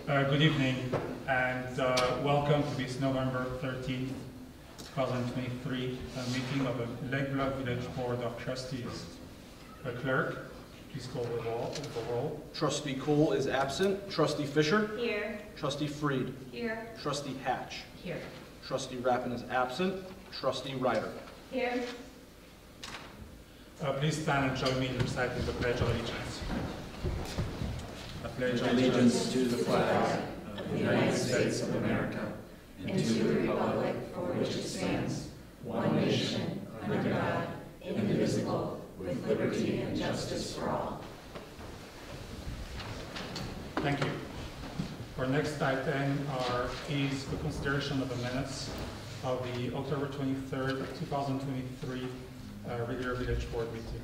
Good evening and welcome to this November 13th, 2023 meeting of the Lake Bluff Village Board of Trustees. Clerk, please call the roll. Trustee Cole is absent. Trustee Fisher? Here. Trustee Freed? Here. Trustee Hatch? Here. Trustee Rappin is absent. Trustee Ryder? Here. Please stand and join me in reciting the Pledge of Allegiance. I pledge allegiance to the flag of the United States of America and to the republic for which it stands, one nation, under God, indivisible, with liberty and justice for all. Thank you. Our next item is the consideration of the minutes of the October 23rd, 2023 regular village board meeting.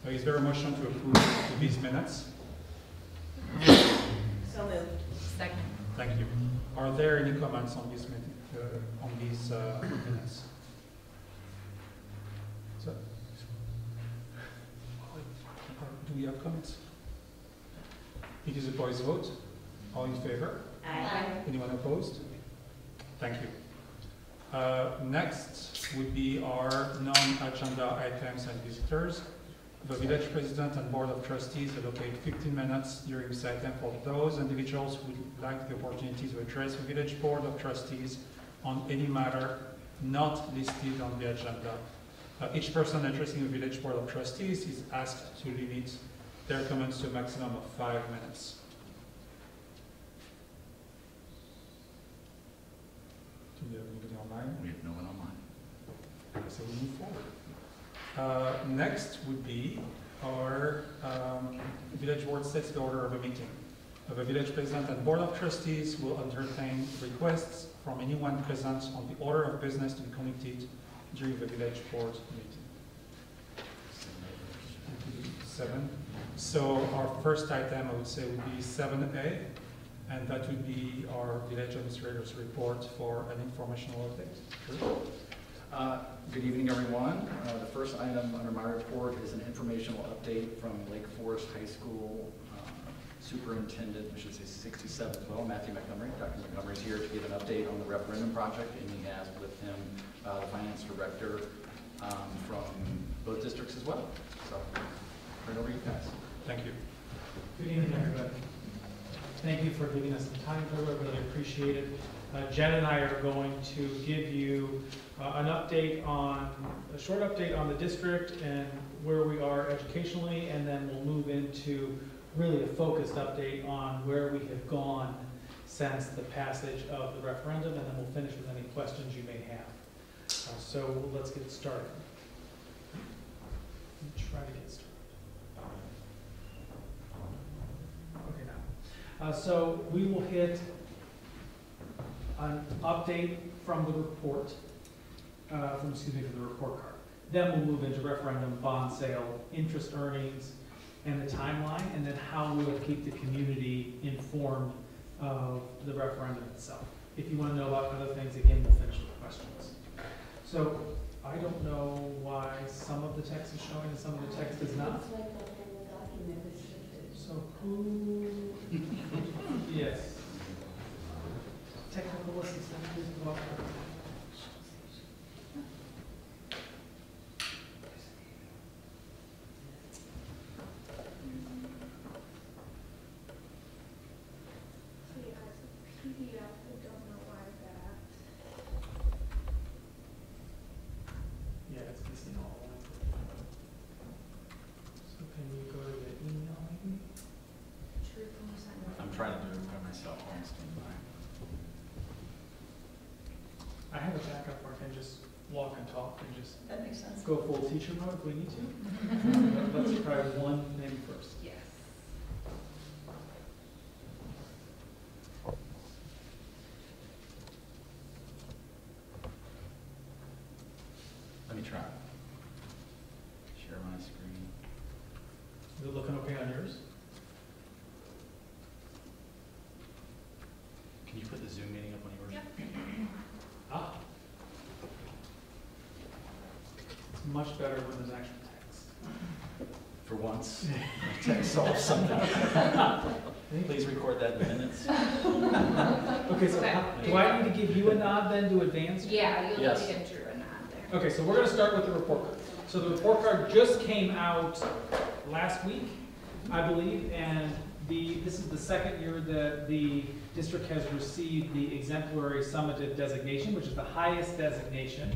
Is there a motion to approve these minutes? So moved. Second. Thank you. Are there any comments on these minutes? So, do we have comments? It is a voice vote. All in favor? Aye. Anyone opposed? Thank you. Next would be our non-agenda items and visitors. The village president and board of trustees allocate 15 minutes during this item for those individuals who would like the opportunity to address the village board of trustees on any matter not listed on the agenda. Each person addressing the village board of trustees is asked to limit their comments to a maximum of 5 minutes. Do we have anybody online? We have no one online. So we move forward. Next would be our village board sets the order of a meeting. The village president and board of trustees will entertain requests from anyone present on the order of business to be conducted during the village board meeting. 7. So our first item, I would say, would be 7A, and that would be our village administrator's report for an informational update. Sure. Good evening, everyone. The first item under my report is an informational update from Lake Forest High School Superintendent, I should say 67 as well, Matthew Montgomery. Dr. Montgomery is here to give an update on the referendum project, and he has with him the finance director from both districts as well. So, turn it over to you guys. Thank you. Good evening, everybody. Thank you for giving us some time, I really appreciate it. Jen and I are going to give you a short update on the district and where we are educationally, and then we'll move into really a focused update on where we have gone since the passage of the referendum, and then we'll finish with any questions you may have. So let's get started. Try to get started. Okay, now. So we will hit an update from the report, from the report card. Then we'll move into referendum, bond sale, interest earnings, and the timeline, and then how we will keep the community informed of the referendum itself. If you want to know about other things, again, we'll finish with questions. So I don't know why some of the text is showing and some of the text is not. So who? Yes. Technical assistant, please go up. Yeah, it's missing all of that. So can you go to the email maybe? I'm trying to do it by myself on standby. I have a backup where I can just walk and talk and just That makes sense. go full teacher mode if we need to. Let's try one thing first. Yes. Let me try. Share my screen. Is it looking okay on yours? Can you put the Zoom meeting up on yours? Yep. Ah. It's much better when there's actual text. For once, text solves something. Please record that in minutes. Okay, so do I need to give you a nod then to advance? Yeah, you'll Yes. need to get Drew a nod there. Okay, so we're going to start with the report card. So the report card just came out last week, I believe, and this is the second year that the district has received the exemplary summative designation, which is the highest designation.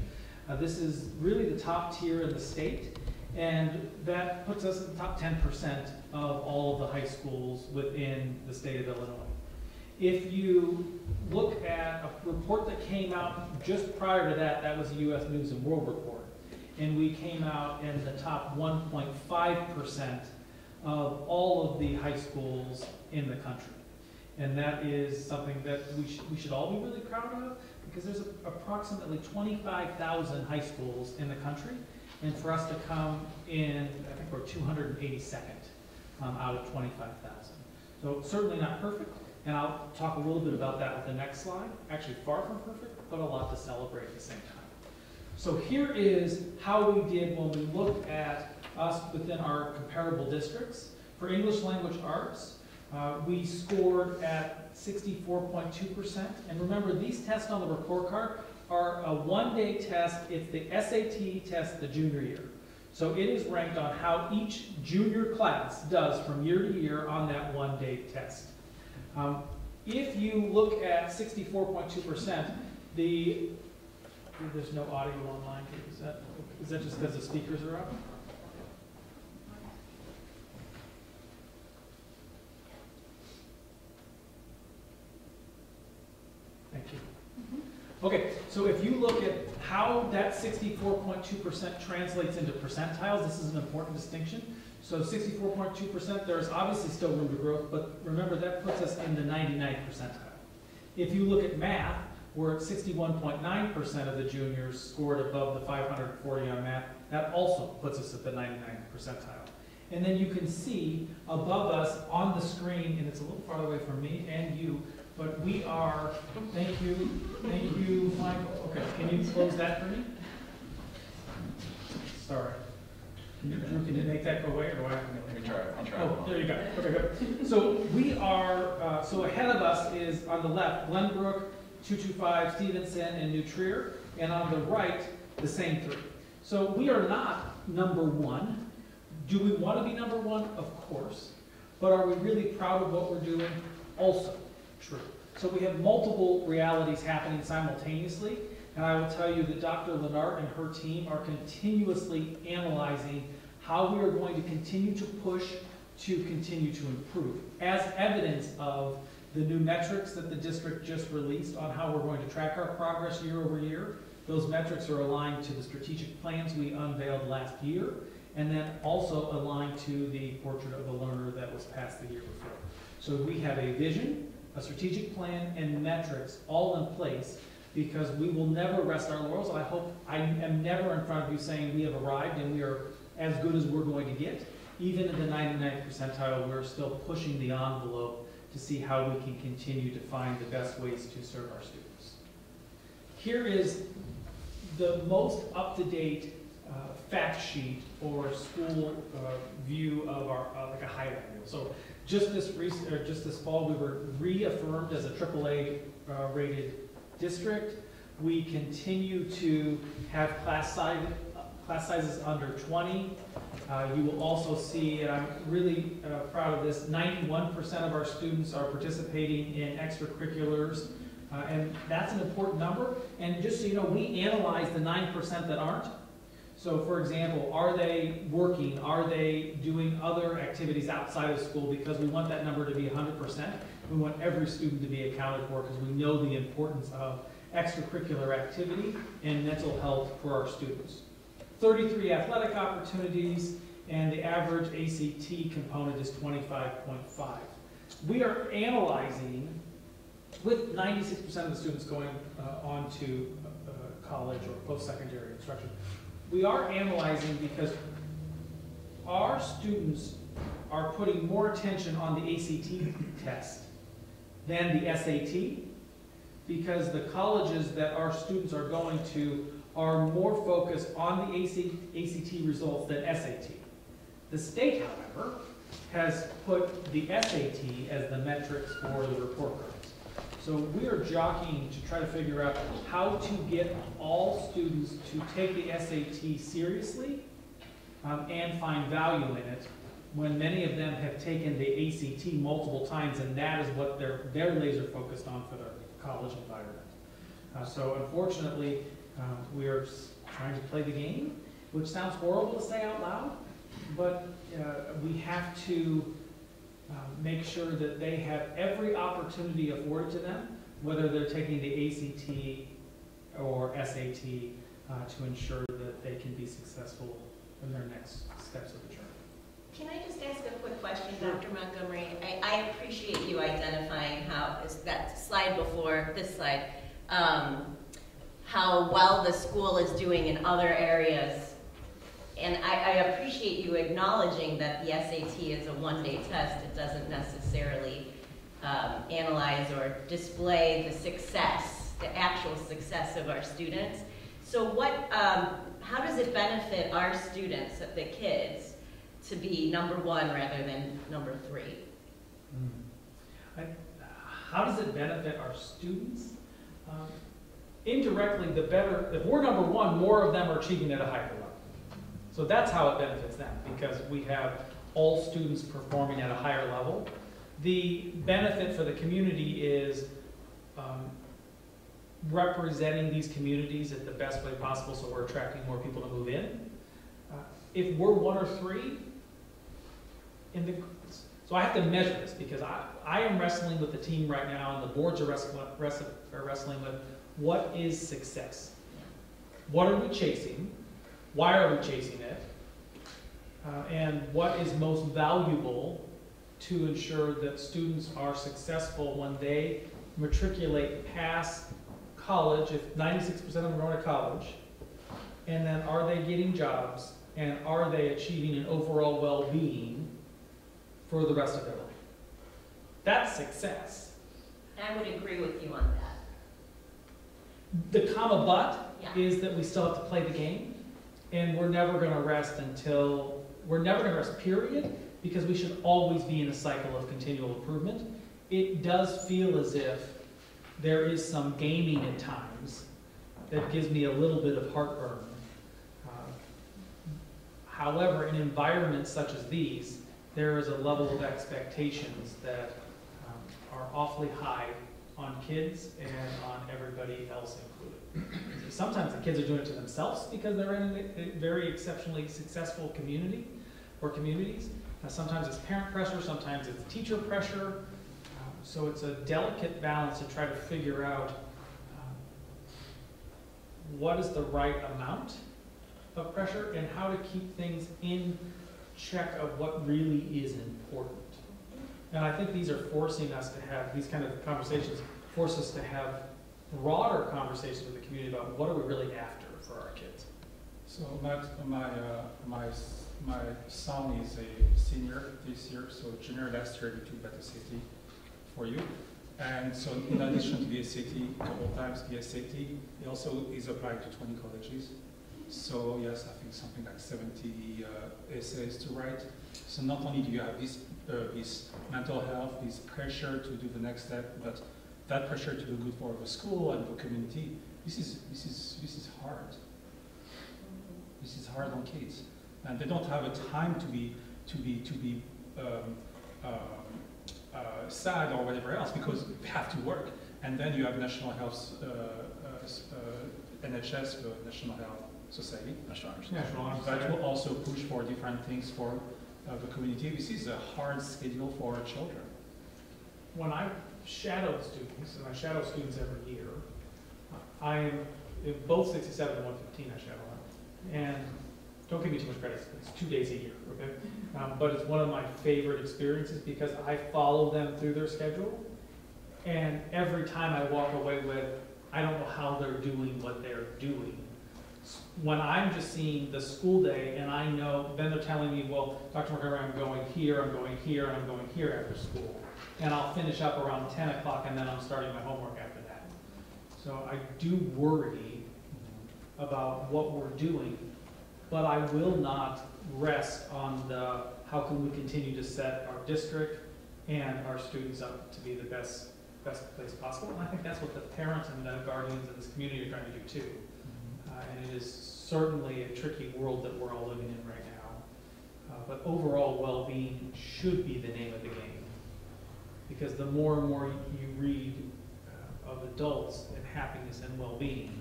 This is really the top tier in the state, and that puts us in the top 10% of all of the high schools within the state of Illinois. If you look at a report that came out just prior to that, that was the U.S. News and World Report, and we came out in the top 1.5% of all of the high schools in the country. And that is something that we should all be really proud of, because there's approximately 25,000 high schools in the country, and for us to come in, I think we're 282nd out of 25,000. So certainly not perfect, and I'll talk a little bit about that with the next slide. Actually far from perfect, but a lot to celebrate at the same time. So here is how we did when we looked at us within our comparable districts. For English language arts, we scored at 64.2%. And remember, these tests on the report card are a one-day test. It's the SAT test the junior year. So it is ranked on how each junior class does from year to year on that one-day test. If you look at 64.2%, there's no audio online. Is that just because the speakers are up? Thank you. Okay, so if you look at how that 64.2% translates into percentiles, this is an important distinction. So 64.2%, there's obviously still room to growth, but remember that puts us in the 99th percentile. If you look at math, we're at 61.9% of the juniors scored above the 540 on math. That also puts us at the 99th percentile. And then you can see above us on the screen, and it's a little farther away from me and you, but we are, thank you, Michael. Okay, can you close that for me? Sorry. Drew, can you make that go away, or do I have to make it? I'll try. Oh, there you go. Okay, good. So we are, so ahead of us is on the left, Glenbrook, 225, Stevenson, and New Trier, and on the right, the same three. So we are not number one. Do we want to be number one? Of course. But are we really proud of what we're doing? Also true. So we have multiple realities happening simultaneously, and I will tell you that Dr. Lennart and her team are continuously analyzing how we are going to continue to push to continue to improve, as evidence of the new metrics that the district just released on how we're going to track our progress year over year. Those metrics are aligned to the strategic plans we unveiled last year, and then also aligned to the portrait of a learner that was passed the year before. So we have a vision, a strategic plan, and metrics all in place, because we will never rest our laurels. I hope I am never in front of you saying we have arrived and we are as good as we're going to get. Even in the 99th percentile, we're still pushing the envelope to see how we can continue to find the best ways to serve our students. Here is the most up-to-date fact sheet or school view of our like a highlight reel. So just this fall, we were reaffirmed as a AAA rated district. We continue to have class sizes under 20. You will also see, and I'm really proud of this, 91% of our students are participating in extracurriculars, and that's an important number. And just so you know, we analyze the 9% that aren't. So for example, are they working? Are they doing other activities outside of school? Because we want that number to be 100%. We want every student to be accounted for, because we know the importance of extracurricular activity and mental health for our students. 33 athletic opportunities, and the average ACT component is 25.5. We are analyzing, with 96% of the students going on to college or post-secondary instruction, we are analyzing because our students are putting more attention on the ACT test than the SAT, because the colleges that our students are going to are more focused on the ACT results than SAT. The state, however, has put the SAT as the metrics for the report cards. So we are jockeying to try to figure out how to get all students to take the SAT seriously and find value in it, when many of them have taken the ACT multiple times, and that is what they're laser focused on for their college environment. So unfortunately, we are trying to play the game, which sounds horrible to say out loud, but we have to make sure that they have every opportunity afforded to them, whether they're taking the ACT or SAT, to ensure that they can be successful in their next steps of the journey. Can I just ask a quick question, Dr. Montgomery? I appreciate you identifying how, is that slide before this slide, how well the school is doing in other areas. And I appreciate you acknowledging that the SAT is a one-day test. It doesn't necessarily analyze or display the success, the actual success of our students. So how does it benefit our students, the kids, to be number one rather than number three? How does it benefit our students? Indirectly, the better, if we're number one, more of them are achieving at a higher level. So that's how it benefits them, because we have all students performing at a higher level. The benefit for the community is representing these communities at the best way possible, so we're attracting more people to move in. If we're one or three, so I have to measure this, because I am wrestling with the team right now, and the boards are wrestling with what is success. What are we chasing? Why are we chasing it? And what is most valuable to ensure that students are successful when they matriculate past college, if 96% of them are going to college, and then are they getting jobs, and are they achieving an overall well-being for the rest of their life? That's success. I would agree with you on that. The comma but Yeah. is that we still have to play the game, and we're never going to rest period, because we should always be in a cycle of continual improvement. It does feel as if there is some gaming at times that gives me a little bit of heartburn. However, in environments such as these, there is a level of expectations that are awfully high on kids and on everybody else included. Sometimes the kids are doing it to themselves because they're in a very exceptionally successful community or communities. Sometimes it's parent pressure, sometimes it's teacher pressure. So it's a delicate balance to try to figure out what is the right amount of pressure and how to keep things in check of what really is important. And I think these are forcing us to have, these kind of conversations force us to have broader conversations with the community about what are we really after for our kids. So my son is a senior this year, so junior last year he took that SAT for you. And so in addition to the SAT, a couple of times the SAT, he also is applied to 20 colleges. So yes, I think something like 70 essays to write. So not only do you have this mental health, this pressure to do the next step, but that pressure to do good for the school and the community. This is hard. This is hard on kids, and they don't have a time to be sad or whatever else, because they have to work. And then you have National Health, NHS, the National Health Society, that will also push for different things for the community. This is a hard schedule for our children. When I shadow students, and I shadow students every year, I am in both 67 and 115 I shadow them. And don't give me too much credit, it's 2 days a year, okay? But it's one of my favorite experiences because I follow them through their schedule, and every time I walk away with, I don't know how they're doing what they're doing. When I'm just seeing the school day and I know, then they're telling me, well, Dr. Montgomery, I'm going here, I'm going here, and I'm going here after school. And I'll finish up around 10 o'clock and then I'm starting my homework after that. So I do worry about what we're doing, but I will not rest on how can we continue to set our district and our students up to be the best best place possible. And I think that's what the parents and the guardians of this community are trying to do too. And it is certainly a tricky world that we're all living in right now. But overall well-being should be the name of the game. Because the more and more you read of adults and happiness and well-being,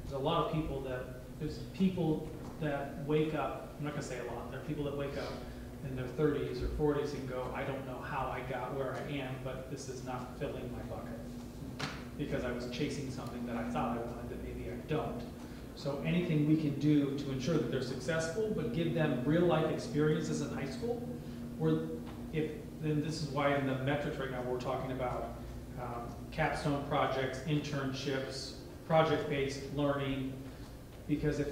there's a lot of people that wake up, I'm not gonna say a lot, there are people that wake up in their 30s or 40s and go, I don't know how I got where I am, but this is not filling my bucket. Because I was chasing something that I thought I wanted that maybe I don't. So anything we can do to ensure that they're successful, but give them real life experiences in high school, then this is why in the metrics right now we're talking about capstone projects, internships, project-based learning, because if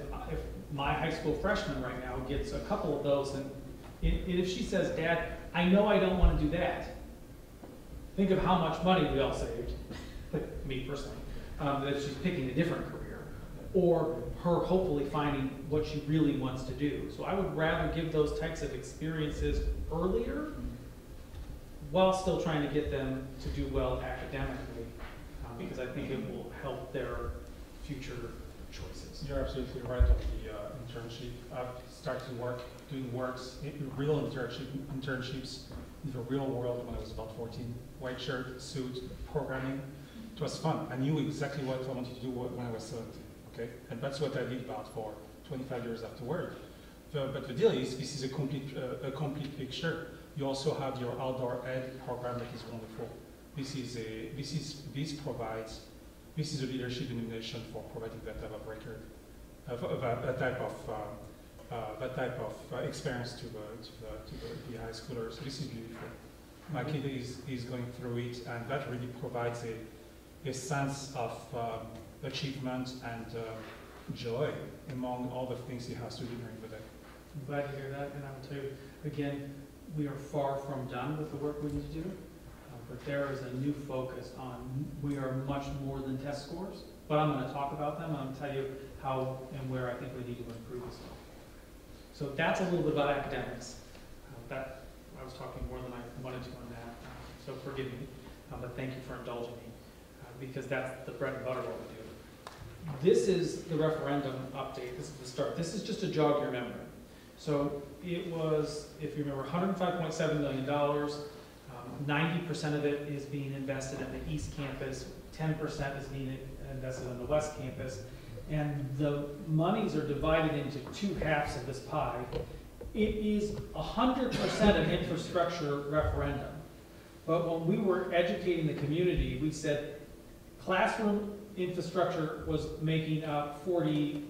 my high school freshman right now gets a couple of those, and if she says, Dad, I know I don't want to do that, think of how much money we all saved, me personally, that she's picking a different career, or her hopefully finding what she really wants to do. So I would rather give those types of experiences earlier while still trying to get them to do well academically, because I think it will help their future choices. You're absolutely right on the internship. I've started doing real internships in the real world when I was about 14. White shirt, suit, programming. It was fun. I knew exactly what I wanted to do when I was 17. Okay, and that's what I did about for 25 years afterward. But the deal is, this is a complete picture. You also have your outdoor ed program that is wonderful. This is a leadership illumination for providing that type of record, that type of experience to the high schoolers. This is beautiful. My kid is going through it, and that really provides a sense of achievement and joy among all the things he has to do during the day. I'm glad to hear that, and I will tell you, again, we are far from done with the work we need to do, but there is a new focus on, we are much more than test scores, but I'm going to talk about them, and I'm going to tell you how and where I think we need to improve as well. So that's a little bit about academics. I was talking more than I wanted to on that, so forgive me, but thank you for indulging me, because that's the bread and butter of what we do. This is the referendum update. This is the start. This is just to jog your memory. So it was, if you remember, $105.7 million. 90% of it is being invested at the East Campus. 10% is being invested on the West Campus. And the monies are divided into two halves of this pie. It is 100% an infrastructure referendum. But when we were educating the community, we said classroom infrastructure was making up 8%,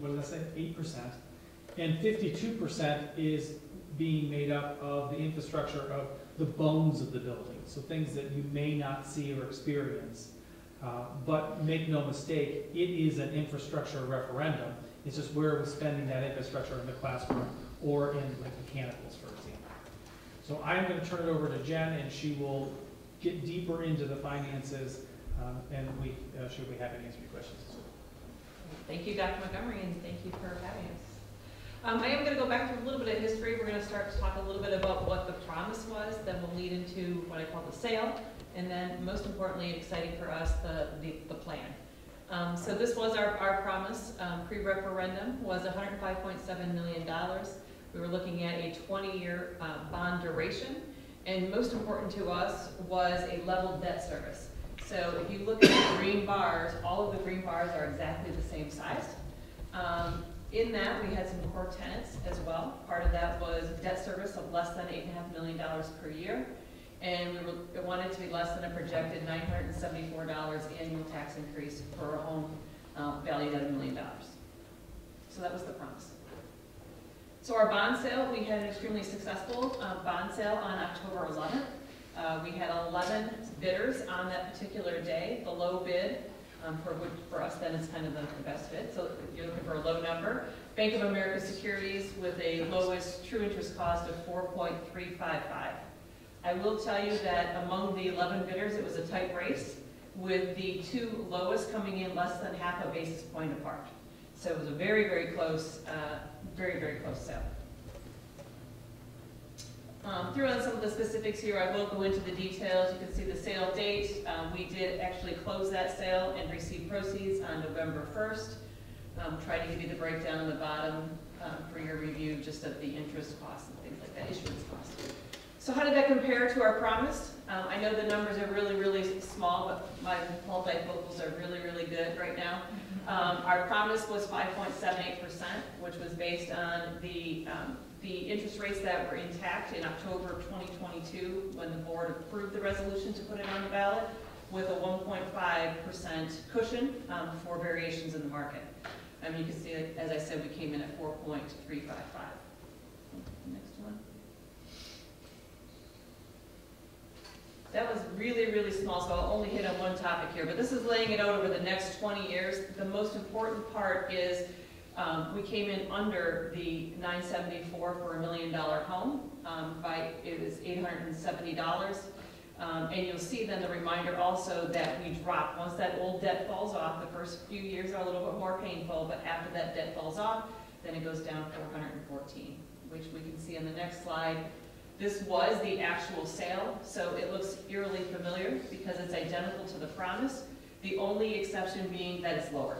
and 52% is being made up of the infrastructure of the bones of the building, so things that you may not see or experience. But make no mistake, it is an infrastructure referendum. It's just where we're spending that infrastructure in the classroom or in like mechanicals, for example. So I'm going to turn it over to Jen, and she will get deeper into the finances, and she'll be happy to answer your questions as well. Thank you, Dr. Montgomery, and thank you for having us. I am going to go back to a little bit of history. We're going to start to talk a little bit about what the promise was, then we'll lead into what I call the sale, and then most importantly, exciting for us, the plan. So this was our promise. Pre-referendum was $105.7 million. We were looking at a 20-year bond duration, and most important to us was a level debt service. So if you look at the green bars, all of the green bars are exactly the same size. In that, we had some core tenets as well. Part of that was debt service of less than $8.5 million per year. And we wanted to be less than a projected $974 annual tax increase for a home valued at $1 million. So that was the promise. So our bond sale, we had an extremely successful bond sale on October 11th. We had 11 bidders on that particular day. The low bid, for us then is kind of the best bid. So you're looking for a low number. Bank of America Securities with a lowest true interest cost of 4.355. I will tell you that among the 11 bidders, it was a tight race, with the two lowest coming in less than half a basis point apart. So it was a very, very close sale. Through on some of the specifics here, I won't go into the details. You can see the sale date. We did actually close that sale and receive proceeds on November 1st. Try to give you the breakdown on the bottom for your review, just of the interest costs and things like that, issuance costs. So how did that compare to our promise? I know the numbers are really, really small, but my multifocals are really, really good right now. Our promise was 5.78%, which was based on the interest rates that were intact in October of 2022 when the board approved the resolution to put it on the ballot, with a 1.5% cushion for variations in the market. You can see, as I said, we came in at 4.355. Next one. That was really, really small, so I'll only hit on one topic here, but this is laying it out over the next 20 years. The most important part is we came in under the $974 for $1 million home. It was $870. And you'll see then the reminder also that we drop. Once that old debt falls off, the first few years are a little bit more painful, but after that debt falls off, then it goes down 414, which we can see on the next slide. This was the actual sale, so it looks eerily familiar because it's identical to the promise, the only exception being that it's lower.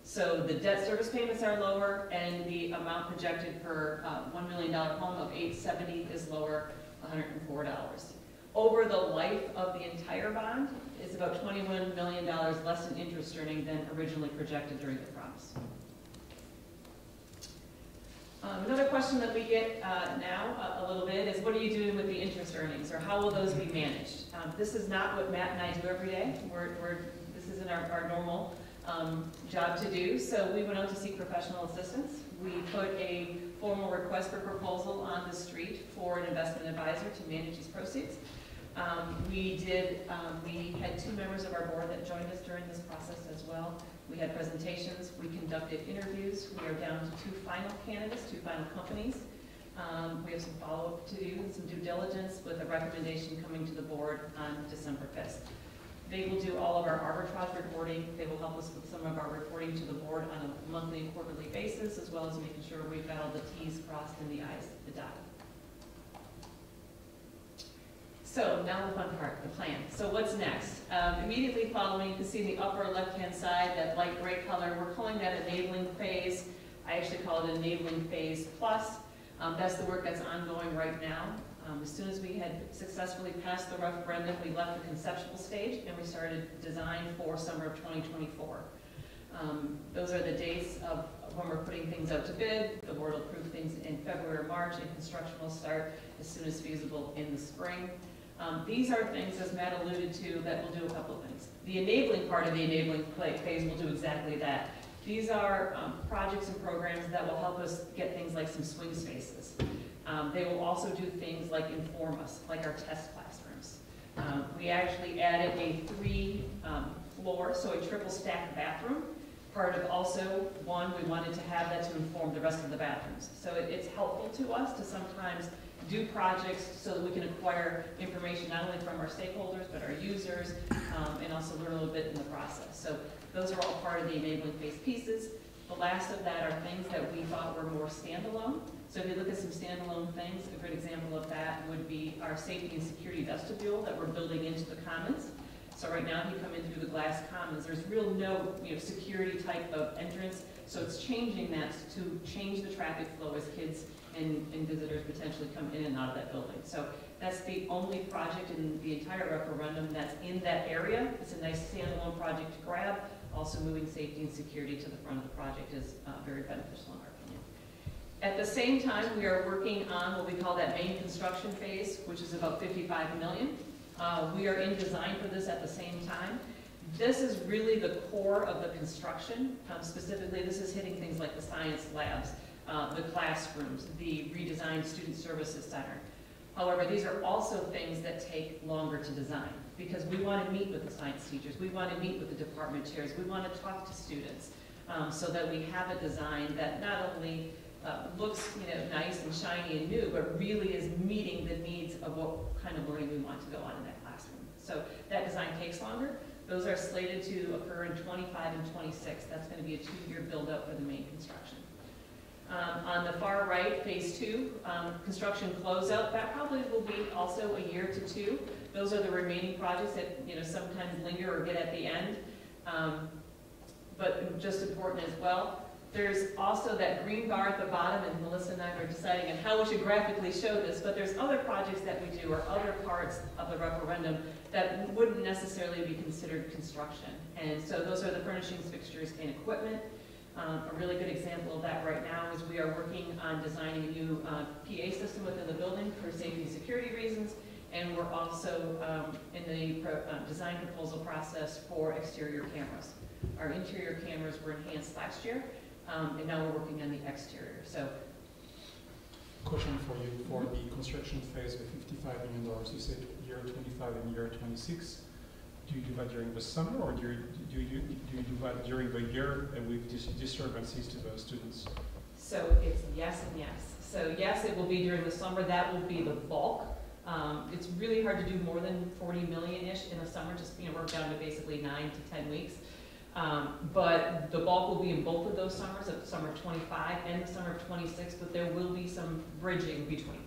So the debt service payments are lower, and the amount projected for $1 million home of $870 is lower, $104. Over the life of the entire bond, it's about $21 million less in interest earning than originally projected during the promise. Another question that we get now a little bit is, what are you doing with the interest earnings, or how will those be managed? This is not what Matt and I do every day. This isn't our normal job to do, so we went out to seek professional assistance. We put a formal request for proposal on the street for an investment advisor to manage these proceeds. We had 2 members of our board that joined us during this process as well. We had presentations, we conducted interviews. We are down to 2 final candidates, 2 final companies. We have some follow-up to do, some due diligence, with a recommendation coming to the board on December 5th. They will do all of our arbitrage reporting. They will help us with some of our reporting to the board on a monthly and quarterly basis, as well as making sure we've got all the T's crossed and the I's dotted. So now the fun part, the plan. So what's next? Immediately following, you can see in the upper left-hand side, that light gray color, we're calling that enabling phase. I actually call it enabling phase plus. That's the work that's ongoing right now. As soon as we had successfully passed the referendum, we left the conceptual stage and we started design for summer of 2024. Those are the dates of when we're putting things out to bid. The board will approve things in February or March, and construction will start as soon as feasible in the spring. These are things, as Matt alluded to, that will do a couple of things. The enabling part of the enabling phase will do exactly that. These are projects and programs that will help us get things like some swing spaces. They will also do things like inform us, like our test classrooms. We actually added a 3-floor, so a triple stack bathroom. Part of also, one, we wanted to have that to inform the rest of the bathrooms. So it's helpful to us to sometimes do projects so that we can acquire information not only from our stakeholders, but our users, and also learn a little bit in the process. So those are all part of the enabling phase pieces. The last of that are things that we thought were more standalone. So if you look at some standalone things, a good example of that would be our safety and security vestibule that we're building into the commons. So right now, if you come in through the glass commons, there's no security type of entrance. So it's changing that to change the traffic flow as kids and visitors potentially come in and out of that building. So that's the only project in the entire referendum that's in that area. It's a nice standalone project to grab. Also, moving safety and security to the front of the project is very beneficial in our opinion. At the same time, we are working on what we call that main construction phase, which is about $55 million. We are in design for this at the same time. This is really the core of the construction. Specifically, this is hitting things like the science labs, the classrooms, the redesigned student services center. However, these are also things that take longer to design because we want to meet with the science teachers, we want to meet with the department chairs, we want to talk to students so that we have a design that not only looks nice and shiny and new, but really is meeting the needs of what kind of learning we want to go on in that classroom. So that design takes longer. Those are slated to occur in 25 and 26. That's going to be a 2-year build-up for the main construction. On the far right, phase 2, construction closeout, that probably will be also a year to 2. Those are the remaining projects that, you know, sometimes linger or get at the end. But just important as well, there's also that green bar at the bottom, and Melissa and I were deciding on how we should graphically show this, but there's other projects that we do or other parts of the referendum that wouldn't necessarily be considered construction. And so those are the furnishings, fixtures, and equipment. A really good example of that right now is we are working on designing a new PA system within the building for safety and security reasons, and we're also in the design proposal process for exterior cameras. Our interior cameras were enhanced last year, and now we're working on the exterior. So, question for you, for the construction phase with $55 million, you said year 25 and year 26. Do you do that during the summer, or do you do that during the year with disturbances to the students? So it's yes and yes. So yes, it will be during the summer. That will be the bulk. It's really hard to do more than 40 million-ish in the summer. Just, you know, we're down to basically 9 to 10 weeks. But the bulk will be in both of those summers, the summer of 25 and the summer of 26. But there will be some bridging between.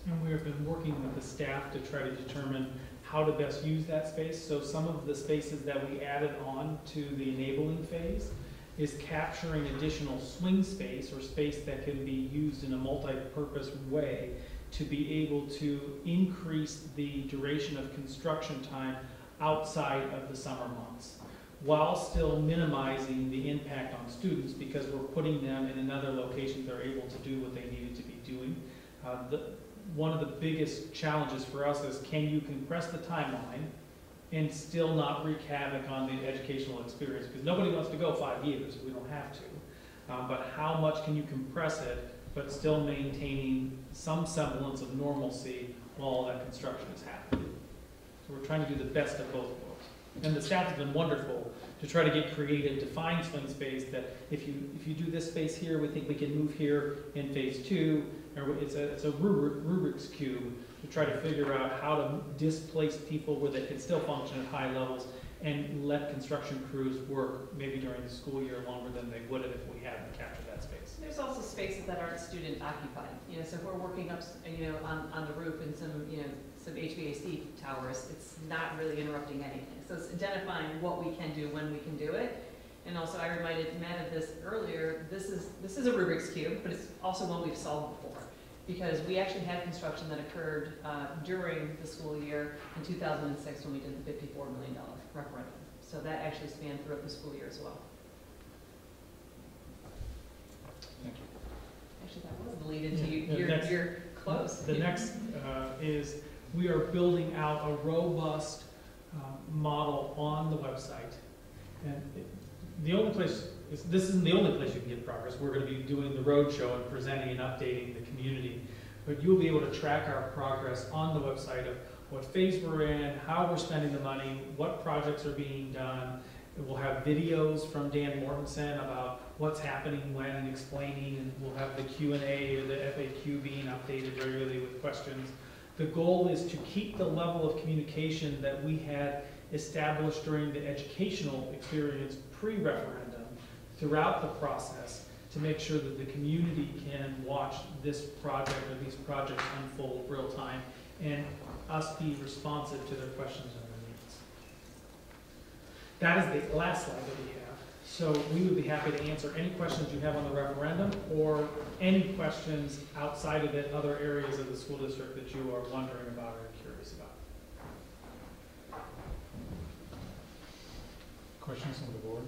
And we have been working with the staff to try to determine how to best use that space. So some of the spaces that we added on to the enabling phase is capturing additional swing space or space that can be used in a multi-purpose way to be able to increase the duration of construction time outside of the summer months, while still minimizing the impact on students because we're putting them in another location they're able to do what they needed to be doing. One of the biggest challenges for us is, can you compress the timeline and still not wreak havoc on the educational experience? Because nobody wants to go 5 years, we don't have to. But how much can you compress it, but still maintaining some semblance of normalcy while all that construction is happening? So we're trying to do the best of both worlds. And the staff has been wonderful to try to get creative, to find swing space that if you do this space here, we think we can move here in phase 2. Or it's a Rubik's Cube to try to figure out how to displace people where they can still function at high levels and let construction crews work maybe during the school year longer than they would have if we hadn't captured that space. There's also spaces that aren't student occupied. You know, so if we're working up, you know, on the roof and some, you know, some HVAC towers, it's not really interrupting anything. So it's identifying what we can do when we can do it. And also, I reminded Matt of this earlier. This is a Rubik's Cube, but it's also one we've solved before, because we actually had construction that occurred during the school year in 2006 when we did the $54 million referendum. So that actually spanned throughout the school year as well. Thank you. Actually, that was the lead into your close. The next is we are building out a robust model on the website. And the only place, this isn't the only place you can get progress. We're going to be doing the roadshow and presenting and updating the community. But you'll be able to track our progress on the website of what phase we're in, how we're spending the money, what projects are being done. We'll have videos from Dan Mortensen about what's happening when and explaining, and we'll have the Q&A or the FAQ being updated regularly with questions. The goal is to keep the level of communication that we had established during the educational experience pre-referendum throughout the process to make sure that the community can watch this project or these projects unfold real time and us be responsive to their questions and their needs. That is the last slide that we have. So we would be happy to answer any questions you have on the referendum or any questions outside of it, other areas of the school district that you are wondering about or curious about. Questions on the board?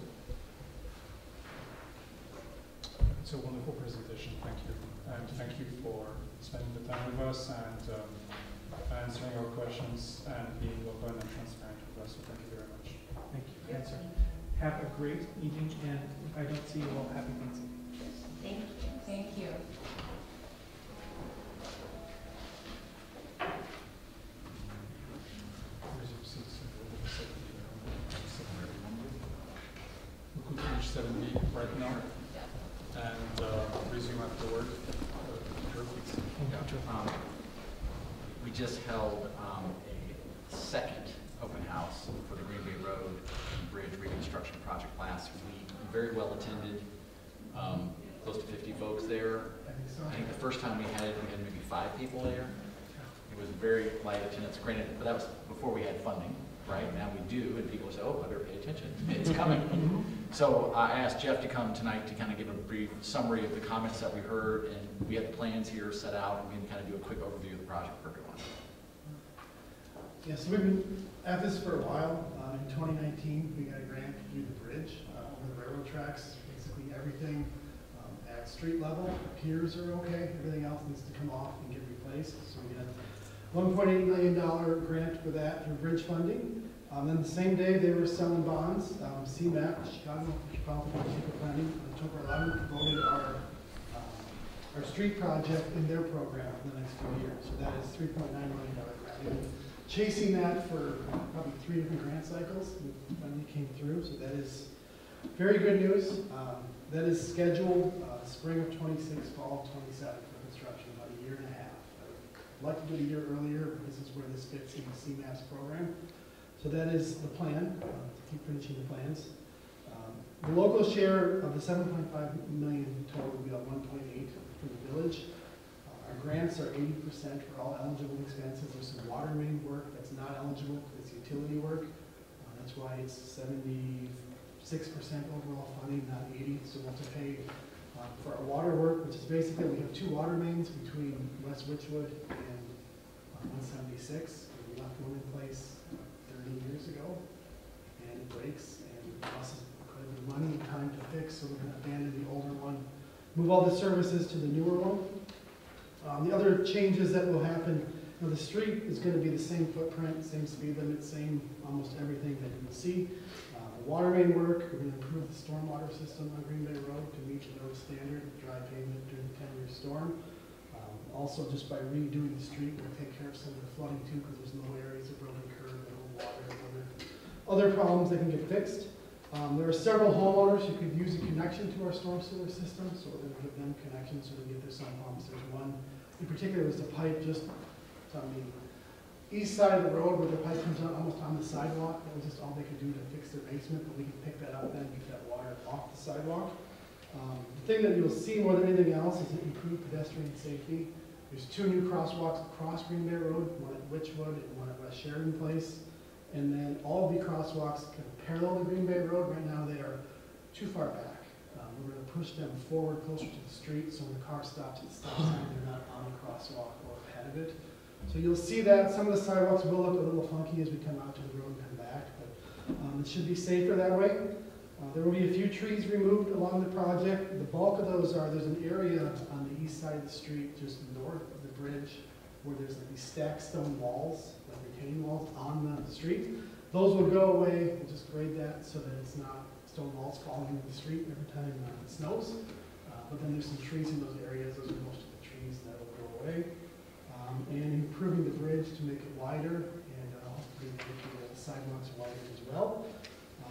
It's a wonderful presentation, thank you. And thank you for spending the time with us and answering our questions and being open and transparent with us, so thank you very much. Thank you. Answer. Have a great evening, and if I don't see you all, happy Thanksgiving. Thank you. Thank you. We could finish 7B right now and resume afterward. We just held a second open house for the Green Bay Road and Bridge reconstruction project last week. Very well attended. close to 50 folks there. I think the first time we had it, we had maybe 5 people there. It was very light attendance, granted, but that was before we had funding, right? Now we do, and people say, oh, I better pay attention, it's coming. So I asked Jeff to come tonight to kind of give a brief summary of the comments that we heard, and we have the plans here set out, and we can kind of do a quick overview of the project for everyone. Yeah, so we've been at this for a while. In 2019, we got a grant to do the bridge over the railroad tracks, basically everything at street level. Piers are okay, everything else needs to come off and get replaced. So we got $1.8 million grant for that through bridge funding. Then the same day they were selling bonds. CMAP, Chicago Metropolitan Planning, on October 11th voted our street project in their program for the next 2 years. So that is $3.9 million grant. We've been chasing that for probably 3 different grant cycles when we came through. So that is very good news. That is scheduled spring of 26, fall of 27 for construction, about a year and a half. I'd like to do it a year earlier, but this is where this fits in the CMAP's program. So that is the plan, to keep finishing the plans. The local share of the 7.5 million total will be about 1.8 for the village. Our grants are 80% for all eligible expenses. There's some water main work that's not eligible, it's utility work. That's why it's 76% overall funding, not 80. So we'll have to pay for our water work, which is basically, we have 2 water mains between West Witchwood and 176. We left one in place 30 years ago, and it breaks, and it costs quite a bit of money and time to fix, so we're going to abandon the older one, move all the services to the newer one. The other changes that will happen, the street is going to be the same footprint, same speed limit, same almost everything that you can see. Water main work, we're going to improve the stormwater system on Green Bay Road to meet the road standard, dry pavement during the 10-year storm. Also, just by redoing the street, we'll take care of some of the flooding too, because there's low areas of broken curb and water and other problems that can get fixed. There are several homeowners who could use a connection to our storm sewer system, so we're going to give them connections so they get their sump pumps. There's one in particular, was the pipe just on the east side of the road where the pipe comes out almost on the sidewalk. That was just all they could do to fix their basement, but we can pick that up then and get that water off the sidewalk. The thing that you'll see more than anything else is improved pedestrian safety. There's 2 new crosswalks across Green Bay Road, one at Witchwood and one at West Sheridan Place. And then all of the crosswalks kind of parallel to Green Bay Road. Right now they are too far back. We're going to push them forward closer to the street, so when the car stops at the stop sign, they're not on the crosswalk or ahead of it. So you'll see that some of the sidewalks will look a little funky as we come out to the road and come back, but it should be safer that way. There will be a few trees removed along the project. The bulk of those are, there's an area on the east side of the street, just north of the bridge, where there's like these stacked stone walls, like retaining walls on the street. Those will go away. We'll just grade that so that it's not stone walls falling into the street every time it snows. But then there's some trees in those areas. Those are most of the trees that will go away. And improving the bridge to make it wider and hopefully make the sidewalks wider as well.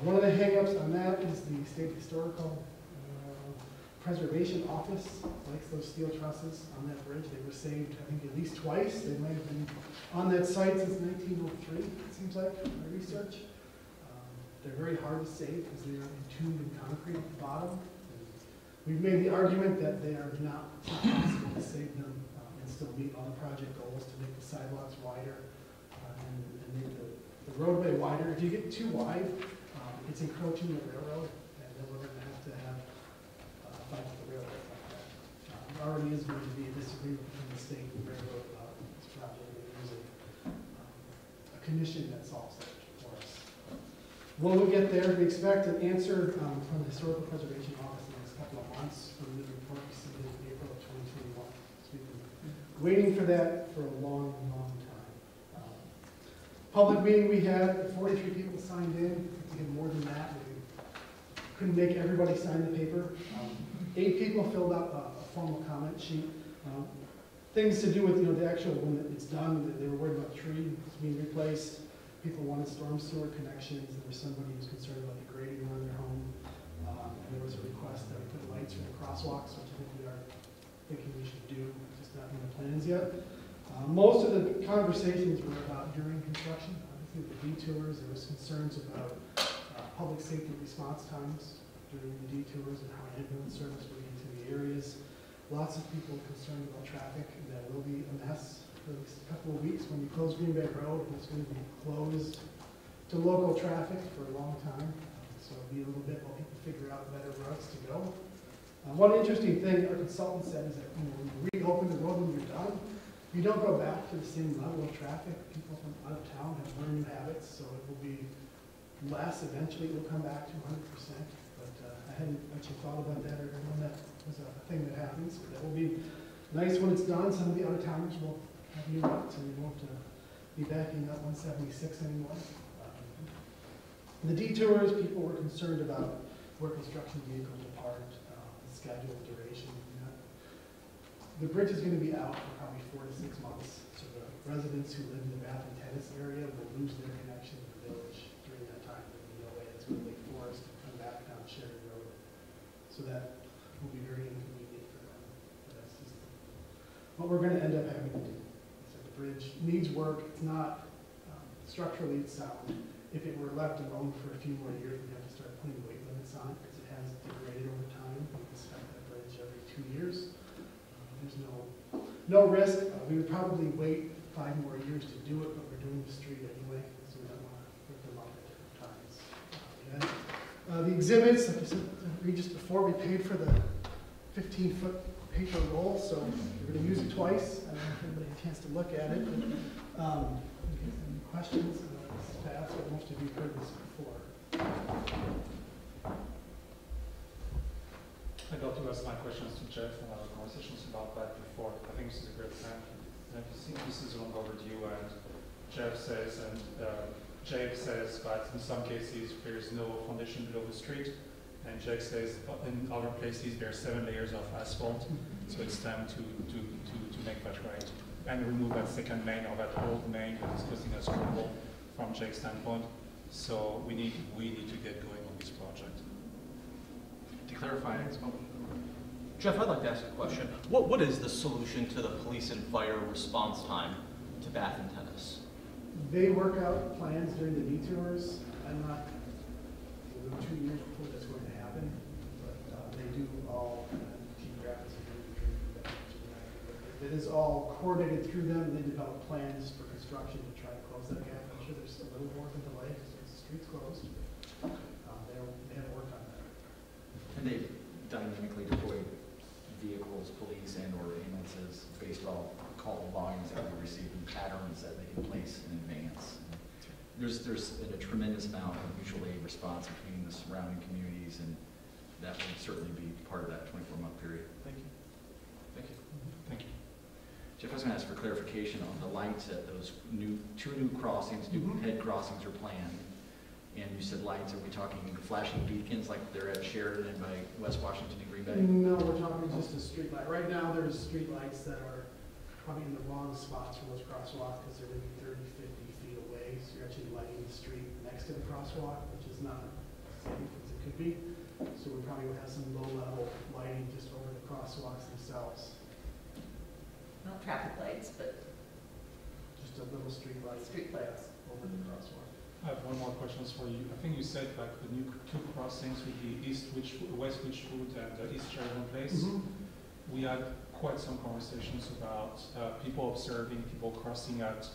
One of the hang-ups on that is the State Historical Preservation Office likes those steel trusses on that bridge. They were saved, I think, at least twice. They might have been on that site since 1903, it seems like, in my research. They're very hard to save because they are entombed in concrete at the bottom. And we've made the argument that they are not possible to save them and still meet all the project goals to make the sidewalks wider and make the roadway wider. If you get too wide, it's encroaching the railroad, and then we're going to have a fight with the railroad like that. There already is going to be a disagreement between the state and the railroad about this project, and there's a commission that solves that for us. When we get there, we expect an answer from the Historical Preservation Office in the next couple of months from the report we submitted in April of 2021. So we've been waiting for that for a long, long time. Public meeting we had, 43 people signed in. To get more than that, we couldn't make everybody sign the paper. 8 people filled out a formal comment sheet. Things to do with the actual when it's done. They were worried about trees being replaced. People wanted storm sewer connections. There was somebody who was concerned about the grading around their home. And there was a request that we put lights for the crosswalks, which I think we are thinking we should do, just not in the plans yet. Most of the conversations were about during construction. Obviously the detours, there was concerns about public safety response times during the detours and how ambulance service would get to the areas. Lots of people concerned about traffic. That will be a mess for at least a couple of weeks. When you close Green Bay Road, it's going to be closed to local traffic for a long time. So it'll be a little bit while people figure out better routes to go. One interesting thing our consultant said is that when you reopen the road when you're done, you don't go back to the same level of traffic. People from out of town have learned new habits, so it will be less. Eventually, it will come back to 100%. But I hadn't actually thought about that or known that was a thing that happens. But that will be nice when it's done. Some of the out of towners will have new routes, and we won't be backing up 176 anymore. The detours, people were concerned about where construction vehicles are parked, the schedule, duration. The bridge is going to be out for probably 4 to 6 months, so the residents who live in the Bath and Tennis area will lose their connection to the village during that time. There'll be no way it's going to be forced to come back down Sheridan Road. So that will be very inconvenient for them. But that's just what we're going to end up having to do. So the bridge needs work. It's not structurally it's sound. If it were left alone for a few more years, we'd have to start putting weight limits on it because it has degraded over time. We inspect that bridge every 2 years. There's no risk. We would probably wait 5 more years to do it, but we're doing the street anyway, so we don't want to put them up at different times. The exhibits, like I said, just before, we paid for the 15-foot paper roll, so we're going to use it twice. I don't know if anybody had a chance to look at it. Any questions? This is fast, but most of you have heard this before. I got to ask my questions to Jeff and our conversations about that before. I think this is a great plan. And I think this is long overdue, and Jeff says, and Jake says that in some cases there is no foundation below the street, and Jake says in other places there are 7 layers of asphalt, so it's time to make that right and remove that second main or that old main that is causing us trouble from Jake's standpoint. So we need to get going on this project. To clarify, Jeff, I'd like to ask a question. What is the solution to the police and fire response time to Bath and Tennis? They work out plans during the detours. I'm not 2 years before that's going to happen, but they do all keep graphics and it is all coordinated through them. They develop plans for construction to try to close that gap. I'm sure there's a little more of a delay because the street's closed. They have worked on that. And they dynamically deploy vehicles, police and or ambulances based on call volumes that we receive and patterns that they can place in advance. There's a tremendous amount of mutual aid response between the surrounding communities, and that would certainly be part of that 24-month period. Thank you. Thank you. Thank you. Jeff, I was going to ask for clarification on the lights at those two new crossings, new head crossings are planned. And you said lights, are we talking flashing beacons like they're at Sheridan and by West Washington and Green Bay? No, we're talking just a street light. Right now, there's street lights that are probably in the wrong spots for those crosswalks because they're going to be 30, 50 feet away. So you're actually lighting the street next to the crosswalk, which is not safe as it could be. So we probably would have some low-level lighting just over the crosswalks themselves. Not traffic lights, but Just a little street light. street lights. Over the crosswalk. I have one more question for you. I think you said like the new 2 crossings would be West Witchwood and East Sheridan Place. We had quite some conversations about people observing people crossing at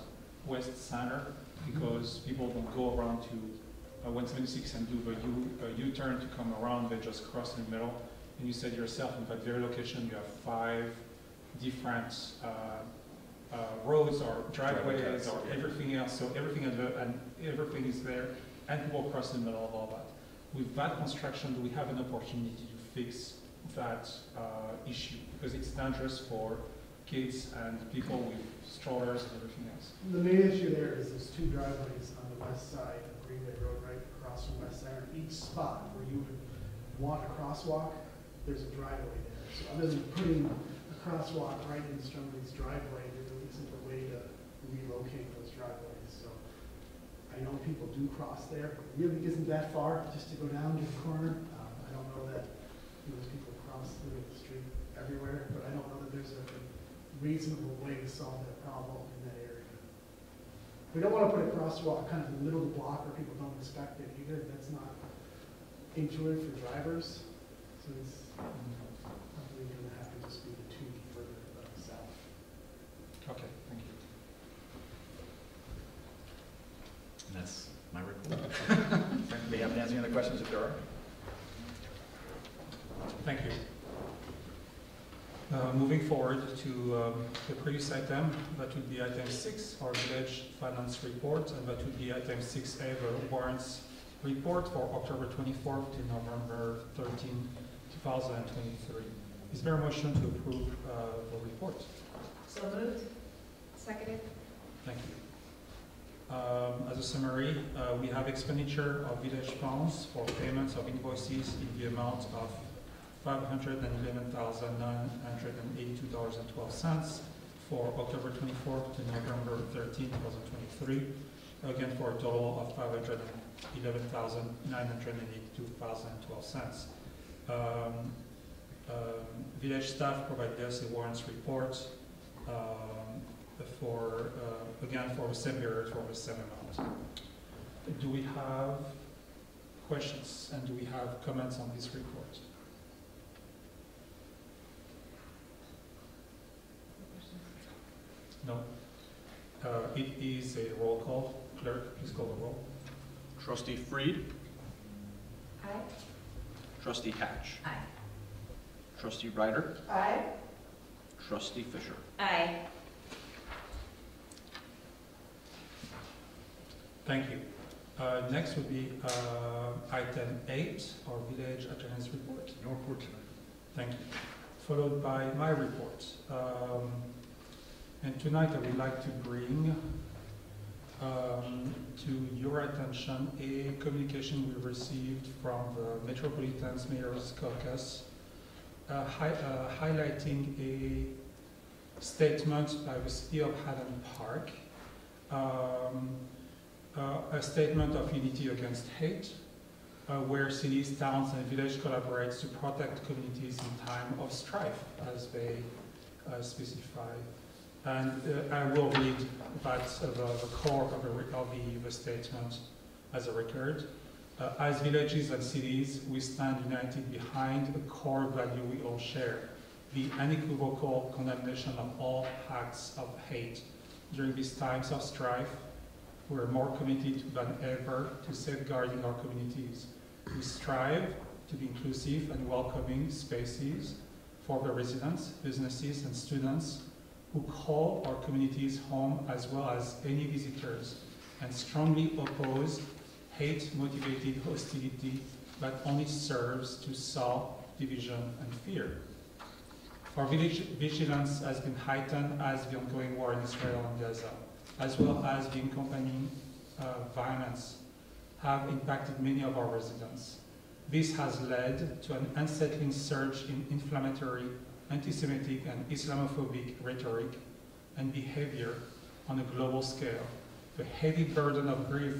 West Center because people don't go around to 176 and do the U-turn to come around. They just cross in the middle. And you said yourself in that very location you have 5 different roads or driveways or everything else, so everything is there, and people cross in the middle of all that. With that construction, do we have an opportunity to fix that issue? Because it's dangerous for kids and people with strollers and everything else. The main issue there is there's 2 driveways on the west side of Green Bay Road, right across from West Center. Each spot where you would want a crosswalk, there's a driveway there. So other than putting a crosswalk right in Strumley's driveway, there really isn't a way to relocate those driveways. So I know people do cross there, but it really isn't that far just to go down to the corner. I don't know that those people cross through the street everywhere, but I don't know that there's a reasonable way to solve that problem in that area. We don't want to put a crosswalk kind of in the middle of the block where people don't expect it either. That's not intuitive for drivers. So it's, I believe going to have to just be the two further south. Okay, thank you. And that's my report. Be happy to answer any other questions if there are. Thank you. Moving forward to the previous item, that would be item 6, our village finance report, and that would be item 6A, the warrants report for October 24th to November 13, 2023. Is there a motion to approve the report? So moved. Seconded. Thank you. As a summary, we have expenditure of village funds for payments of invoices in the amount of $511,982.12 for October 24th to November 13, 2023, again for a total of $511,982.12. Village staff provided us a warrants report again for the same period for the same amount. Do we have questions and do we have comments on this report? No. It is a roll call. Clerk, please call the roll. Trustee Freed. Aye. Trustee Hatch. Aye. Trustee Ryder. Aye. Trustee Fisher. Aye. Thank you. Next would be item 8, our village attorney's report. No report tonight. Thank you. Followed by my report. And tonight I would like to bring to your attention a communication we received from the Metropolitan Mayor's Caucus highlighting a statement by the City of Haddon Park, a statement of unity against hate, where cities, towns, and villages collaborate to protect communities in time of strife, as they specify. And I will read that the core of the statement as a record. As villages and cities, we stand united behind a core value we all share, the unequivocal condemnation of all acts of hate. During these times of strife, we are more committed than ever to safeguarding our communities. We strive to be inclusive and welcoming spaces for the residents, businesses, and students who call our communities home, as well as any visitors, and strongly oppose hate-motivated hostility that only serves to sow division and fear. Our vigilance has been heightened as the ongoing war in Israel and Gaza, as well as the accompanying violence, have impacted many of our residents. This has led to an unsettling surge in inflammatory, anti-Semitic, and Islamophobic rhetoric and behavior on a global scale. The heavy burden of grief,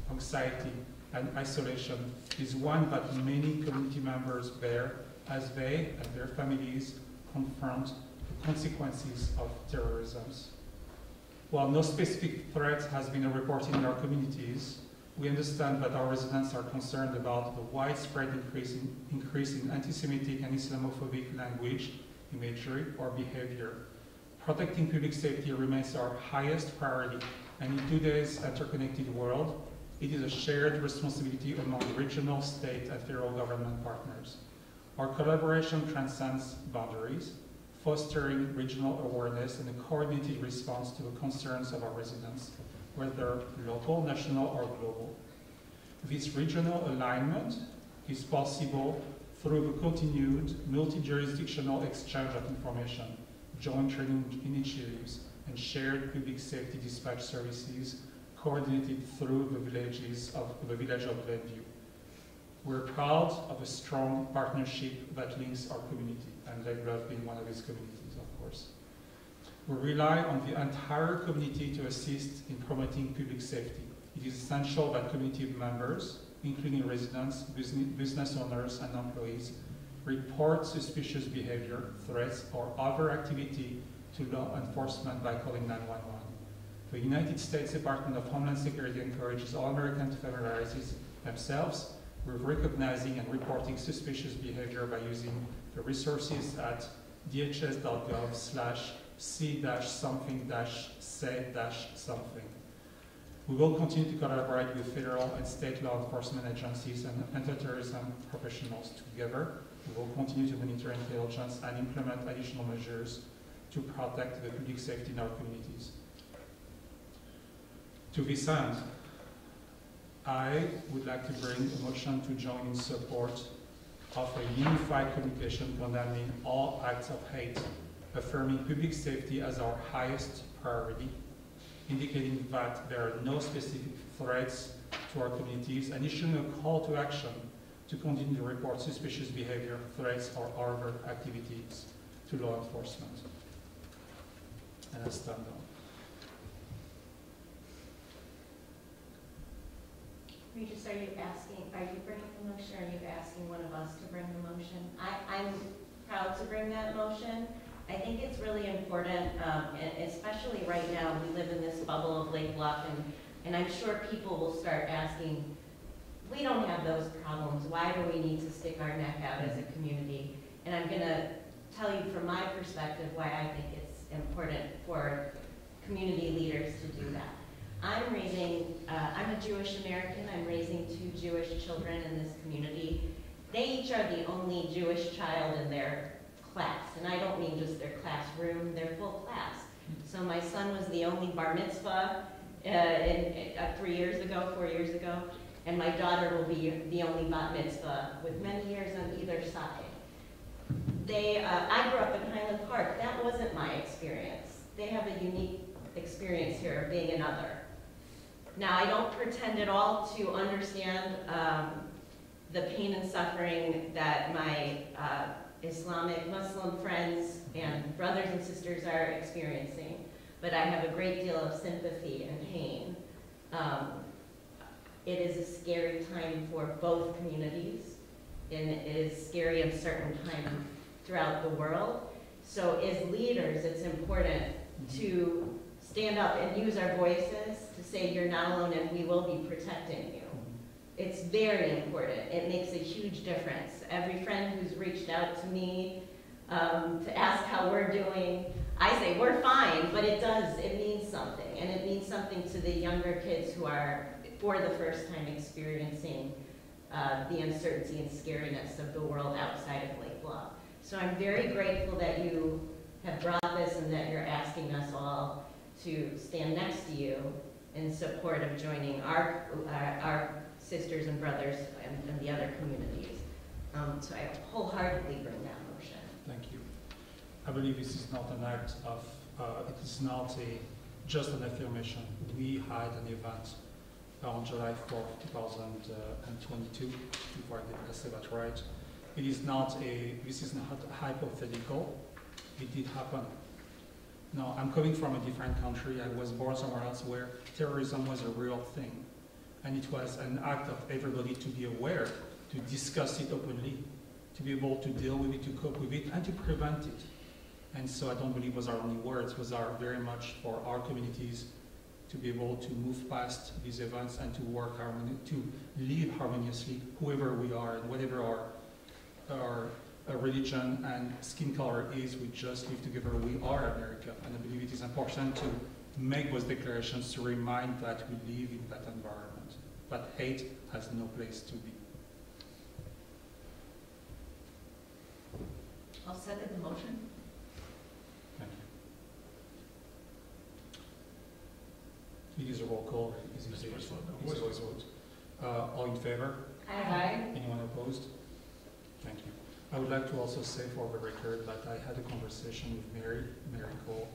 anxiety, and isolation is one that many community members bear as they and their families confront the consequences of terrorism. While no specific threat has been reported in our communities, we understand that our residents are concerned about the widespread increase in anti-Semitic and Islamophobic language, imagery, or behavior. Protecting public safety remains our highest priority, and in today's interconnected world, it is a shared responsibility among regional, state, and federal government partners. Our collaboration transcends boundaries, fostering regional awareness and a coordinated response to the concerns of our residents, whether local, national, or global. This regional alignment is possible through the continued multi-jurisdictional exchange of information, joint training initiatives, and shared public safety dispatch services coordinated through the village of Glenview. We're proud of a strong partnership that links our community, and Lake Bluff being one of its communities, of course. We rely on the entire community to assist in promoting public safety. It is essential that community members, including residents, business owners, and employees, report suspicious behavior, threats, or other activity to law enforcement by calling 911. The United States Department of Homeland Security encourages all Americans to familiarize themselves with recognizing and reporting suspicious behavior by using the resources at dhs.gov/c-something-say-something. We will continue to collaborate with federal and state law enforcement agencies and anti-terrorism professionals together. We will continue to monitor intelligence and implement additional measures to protect the public safety in our communities. To this end, I would like to bring a motion to join in support of a unified communication condemning all acts of hate, affirming public safety as our highest priority, indicating that there are no specific threats to our communities, and issuing a call to action to continue to report suspicious behavior, threats, or other activities to law enforcement. And I stand down. Regis, are you bringing the motion, or are you asking one of us to bring the motion? I'm proud to bring that motion. I think it's really important, especially right now, we live in this bubble of Lake Bluff, and I'm sure people will start asking, we don't have those problems, why do we need to stick our neck out as a community? And I'm gonna tell you from my perspective why I think it's important for community leaders to do that. I'm a Jewish American, I'm raising 2 Jewish children in this community. They each are the only Jewish child in their class, and I don't mean just their classroom, their full class. So my son was the only bar mitzvah 4 years ago, and my daughter will be the only bat mitzvah with many years on either side. I grew up in Highland Park. That wasn't my experience. They have a unique experience here of being another. Now, I don't pretend at all to understand the pain and suffering that my Islamic Muslim friends and brothers and sisters are experiencing, but I have a great deal of sympathy and pain. It is a scary time for both communities, and it is a scary, uncertain time throughout the world. So as leaders, it's important to stand up and use our voices to say you're not alone and we will be protecting you. It's very important. It makes a huge difference. Every friend who's reached out to me to ask how we're doing, I say we're fine, but it means something. And it means something to the younger kids who are, for the first time, experiencing the uncertainty and scariness of the world outside of Lake Bluff. So I'm very grateful that you have brought this and that you're asking us all to stand next to you in support of joining our sisters and brothers and the other communities. So I wholeheartedly bring that motion. Thank you. I believe this is not an act of, it is not just an affirmation. We had an event on July 4th, 2022, before I say that right. This is not hypothetical. It did happen. Now, I'm coming from a different country. I was born somewhere else where terrorism was a real thing. And it was an act of everybody to be aware, to discuss it openly, to be able to deal with it, to cope with it, and to prevent it. And so I don't believe it was our only words. It was very much for our communities to be able to move past these events and to work to live harmoniously, whoever we are and whatever our religion and skin color is, we just live together. We are America, and I believe it is important to make those declarations to remind that we live in that environment, that hate has no place to be. I'll second the motion. Thank you. It is a roll call. Is it a voice vote? All in favor? Aye. Anyone opposed? Thank you. I would like to also say for the record that I had a conversation with Mary Cole,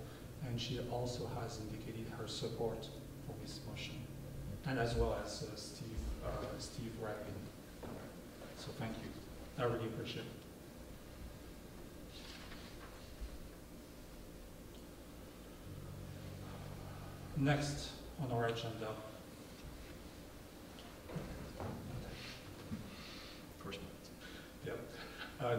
and she also has indicated her support for this motion, and as well as Steve Rappin. So thank you. I really appreciate it. Next on our agenda.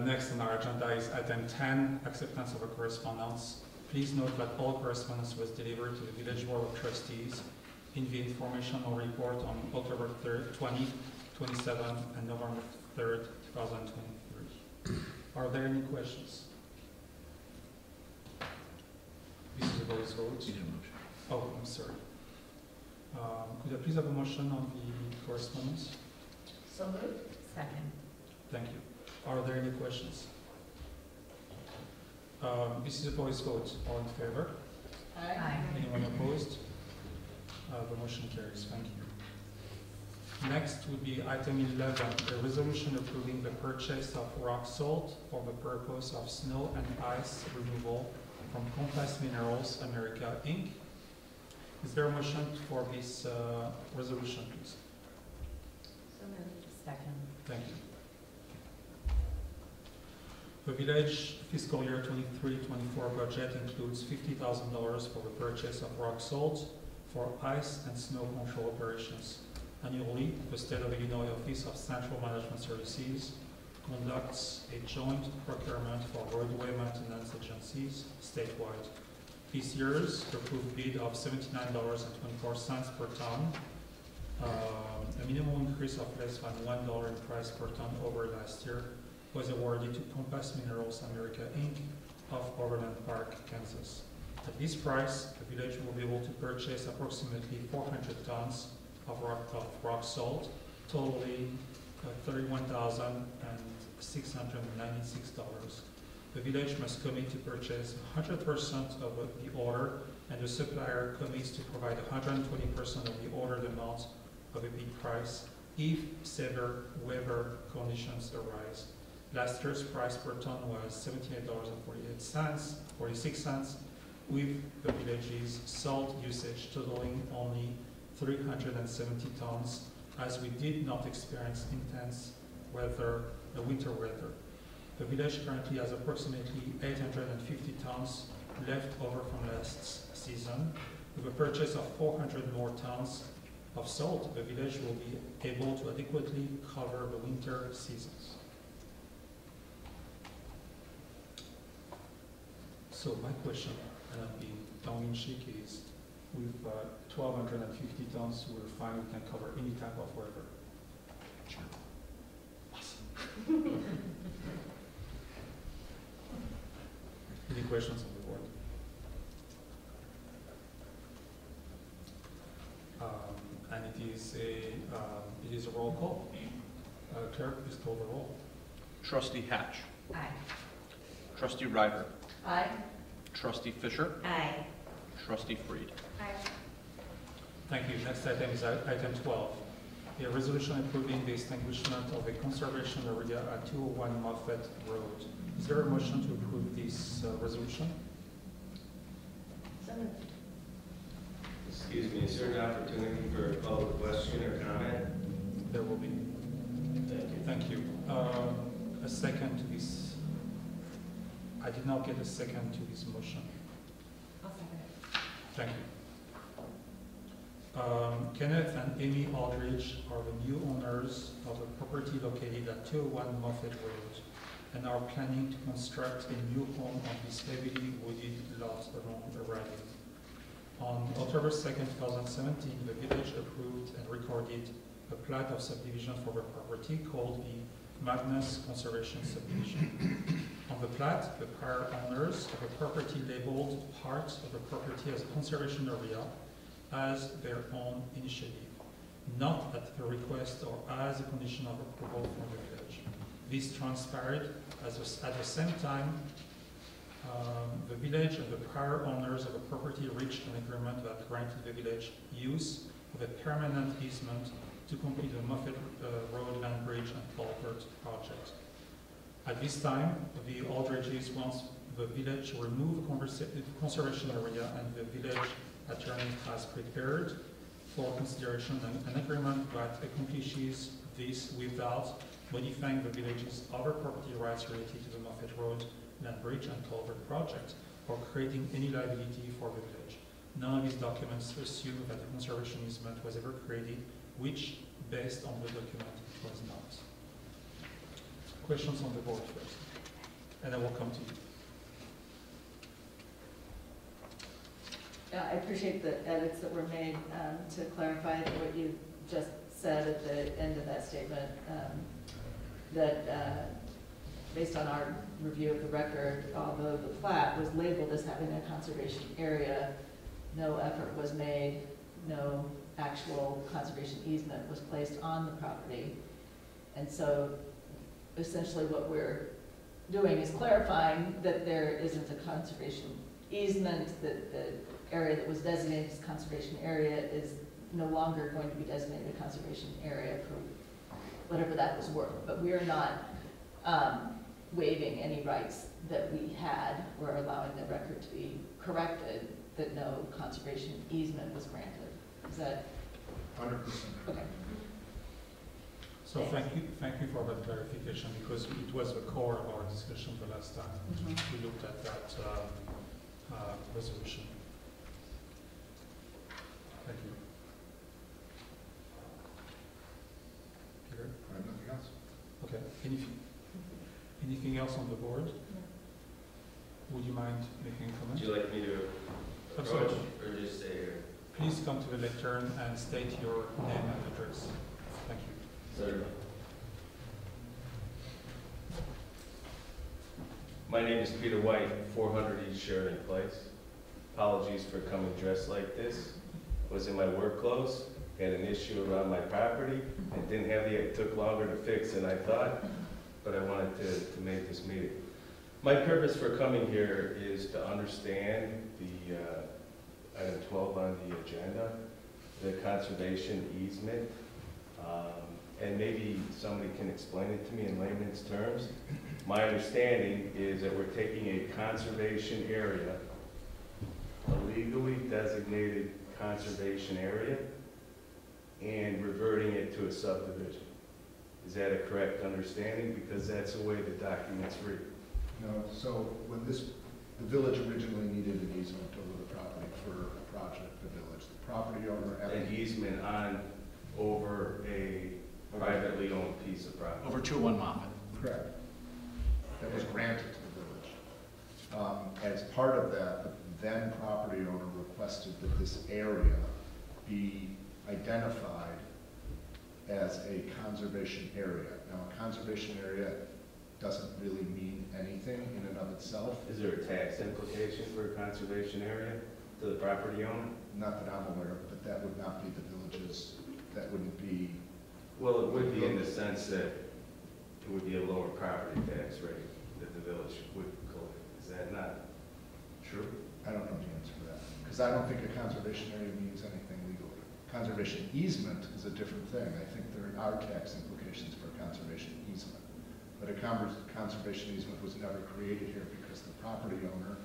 Next on our agenda is item 10, acceptance of a correspondence. Please note that all correspondence was delivered to the Village Board of Trustees in the informational report on October 3rd, 20, 27th, and November 3rd, 2023. Are there any questions? This is a voice vote. Oh, I'm sorry. Could I please have a motion on the correspondence? So moved. Second. Thank you. Are there any questions? This is a voice vote. All in favor? Aye. Anyone opposed? The motion carries. Thank you. Next would be item 11, a resolution approving the purchase of rock salt for the purpose of snow and ice removal from Compass Minerals America, Inc. Is there a motion for this resolution, please? So moved. Second. Thank you. The village fiscal year 23-24 budget includes $50,000 for the purchase of rock salt for ice and snow control operations. Annually, the State of Illinois Office of Central Management Services conducts a joint procurement for roadway maintenance agencies statewide. This year's approved bid of $79.24 per ton, a minimum increase of less than $1 in price per ton over last year, was awarded to Compass Minerals America, Inc. of Overland Park, Kansas. At this price, the village will be able to purchase approximately 400 tons of rock salt, totaling $31,696. The village must commit to purchase 100% of the order, and the supplier commits to provide 120% of the ordered amount of a bid price if severe weather conditions arise. Last year's price per ton was $78.46, with the village's salt usage totaling only 370 tons, as we did not experience intense winter weather. The village currently has approximately 850 tons left over from last season. With a purchase of 400 more tons of salt, the village will be able to adequately cover the winter seasons. So my question, and I'm being tongue-in-cheek, is with 1,250 tons, we're fine, we can cover any type of weather. Sure. Awesome. Any questions on the board? And it is a roll call. Clerk, please call the roll. Trustee Hatch. Aye. Trustee Ryder. Aye. Trustee Fisher. Aye. Trustee Freed. Aye. Thank you. Next item is item 12. A resolution approving the establishment of a conservation area at 201 Moffett Road. Is there a motion to approve this resolution? So moved. Excuse me, is there an opportunity for a public question or comment? There will be. Thank you. Thank you. A second to this. I did not get a second to this motion. I'll second it. Thank you. Kenneth and Amy Aldridge are the new owners of a property located at 201 Moffett Road and are planning to construct a new home on this heavily wooded lot along the riding. On October 2nd, 2017, the village approved and recorded a plat of subdivision for the property called the Magnus Conservation Subdivision. On the plat, the prior owners of a property labeled part of the property as a conservation area as their own initiative, not at the request or as a condition of approval from the village. This transpired at the same time the village and the prior owners of the property reached an agreement that granted the village use of a permanent easement to complete the Moffett Road Land Bridge and Culvert project. At this time, the Aldridges wants the village to remove the conservation area, and the village attorney has prepared for consideration an agreement that accomplishes this without modifying the village's other property rights related to the Moffett Road Land Bridge and Culvert project or creating any liability for the village. None of these documents assume that the conservation easement was ever created, which, based on the document, it was not. Questions on the board first, and I will come to you. I appreciate the edits that were made to clarify what you just said at the end of that statement, that based on our review of the record, although the plat was labeled as having a conservation area, no effort was made, no actual conservation easement was placed on the property. And so essentially what we're doing is clarifying that there isn't a conservation easement, that the area that was designated as conservation area is no longer going to be designated a conservation area for whatever that was worth. But we are not waiving any rights that we had. We're allowing the record to be corrected that no conservation easement was granted. Is that 100%? okay? So thank you for that clarification, because it was the core of our discussion the last time. We looked at that resolution. Thank you. Peter? I have nothing else. Okay. Anything else on the board? Would you mind making a comment? Would you like me to approach or just stay here? Please come to the lectern and state your name and address. Thank you. Certainly. My name is Peter White, 400 East Sheridan Place. Apologies for coming dressed like this. Was in my work clothes, had an issue around my property, and didn't have it took longer to fix than I thought, but I wanted to make this meeting. My purpose for coming here is to understand the item 12 on the agenda, the conservation easement, and maybe somebody can explain it to me in layman's terms. My understanding is that we're taking a conservation area, a legally designated conservation area, and reverting it to a subdivision. Is that a correct understanding? Because that's the way the documents read. No, so when the village originally needed an easement over the property for a project, the village, the property owner had An easement over a privately owned piece of property. Over 201 Moffett. Correct. That was granted to the village. As part of that, the then property owner requested that this area be identified as a conservation area. Now, a conservation area doesn't really mean anything in and of itself. Is there a tax implication for a conservation area to the property owner? Not that I'm aware of, but that would not be the village's, that wouldn't be. Well, it would be in the sense that it would be a lower property tax rate that the village would collect. Is that not true? I don't know the answer to that, because I don't think a conservation area means anything legally. Conservation easement is a different thing. I think there are tax implications for conservation easement. But a conservation easement was never created here because the property owner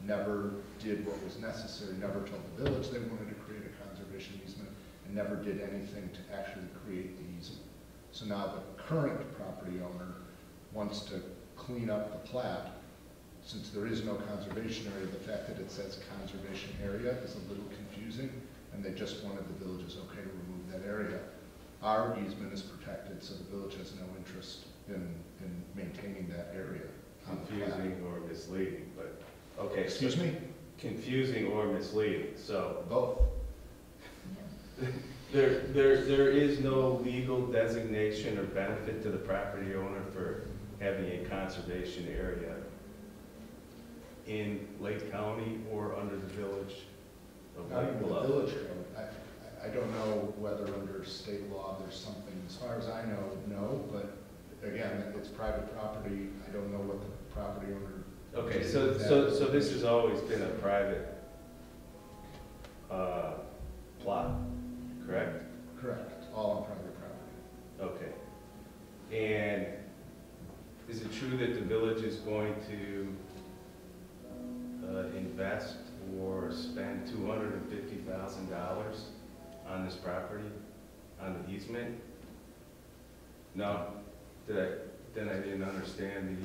never did what was necessary, never told the village they wanted to create a conservation easement, and never did anything to actually create the easement. So now the current property owner wants to clean up the plat. Since there is no conservation area, the fact that it says conservation area is a little confusing, and they just wanted the village's okay to remove that area. Our easement is protected, so the village has no interest in maintaining that area. Confusing or misleading, but, okay. Excuse me? Confusing or misleading, so. Both. There is no legal designation or benefit to the property owner for having a conservation area in Lake County or under the village of Not Lake even the Bluff. village code. I don't know whether under state law there's something, as far as I know, no, but again, it's private property. I don't know what the property owner. Okay, did so with that. so this has always been a private plot, correct? Correct, all on private property. Okay. And is it true that the village is going to invest or spend $250,000 on this property, on the easement? No? Then I didn't understand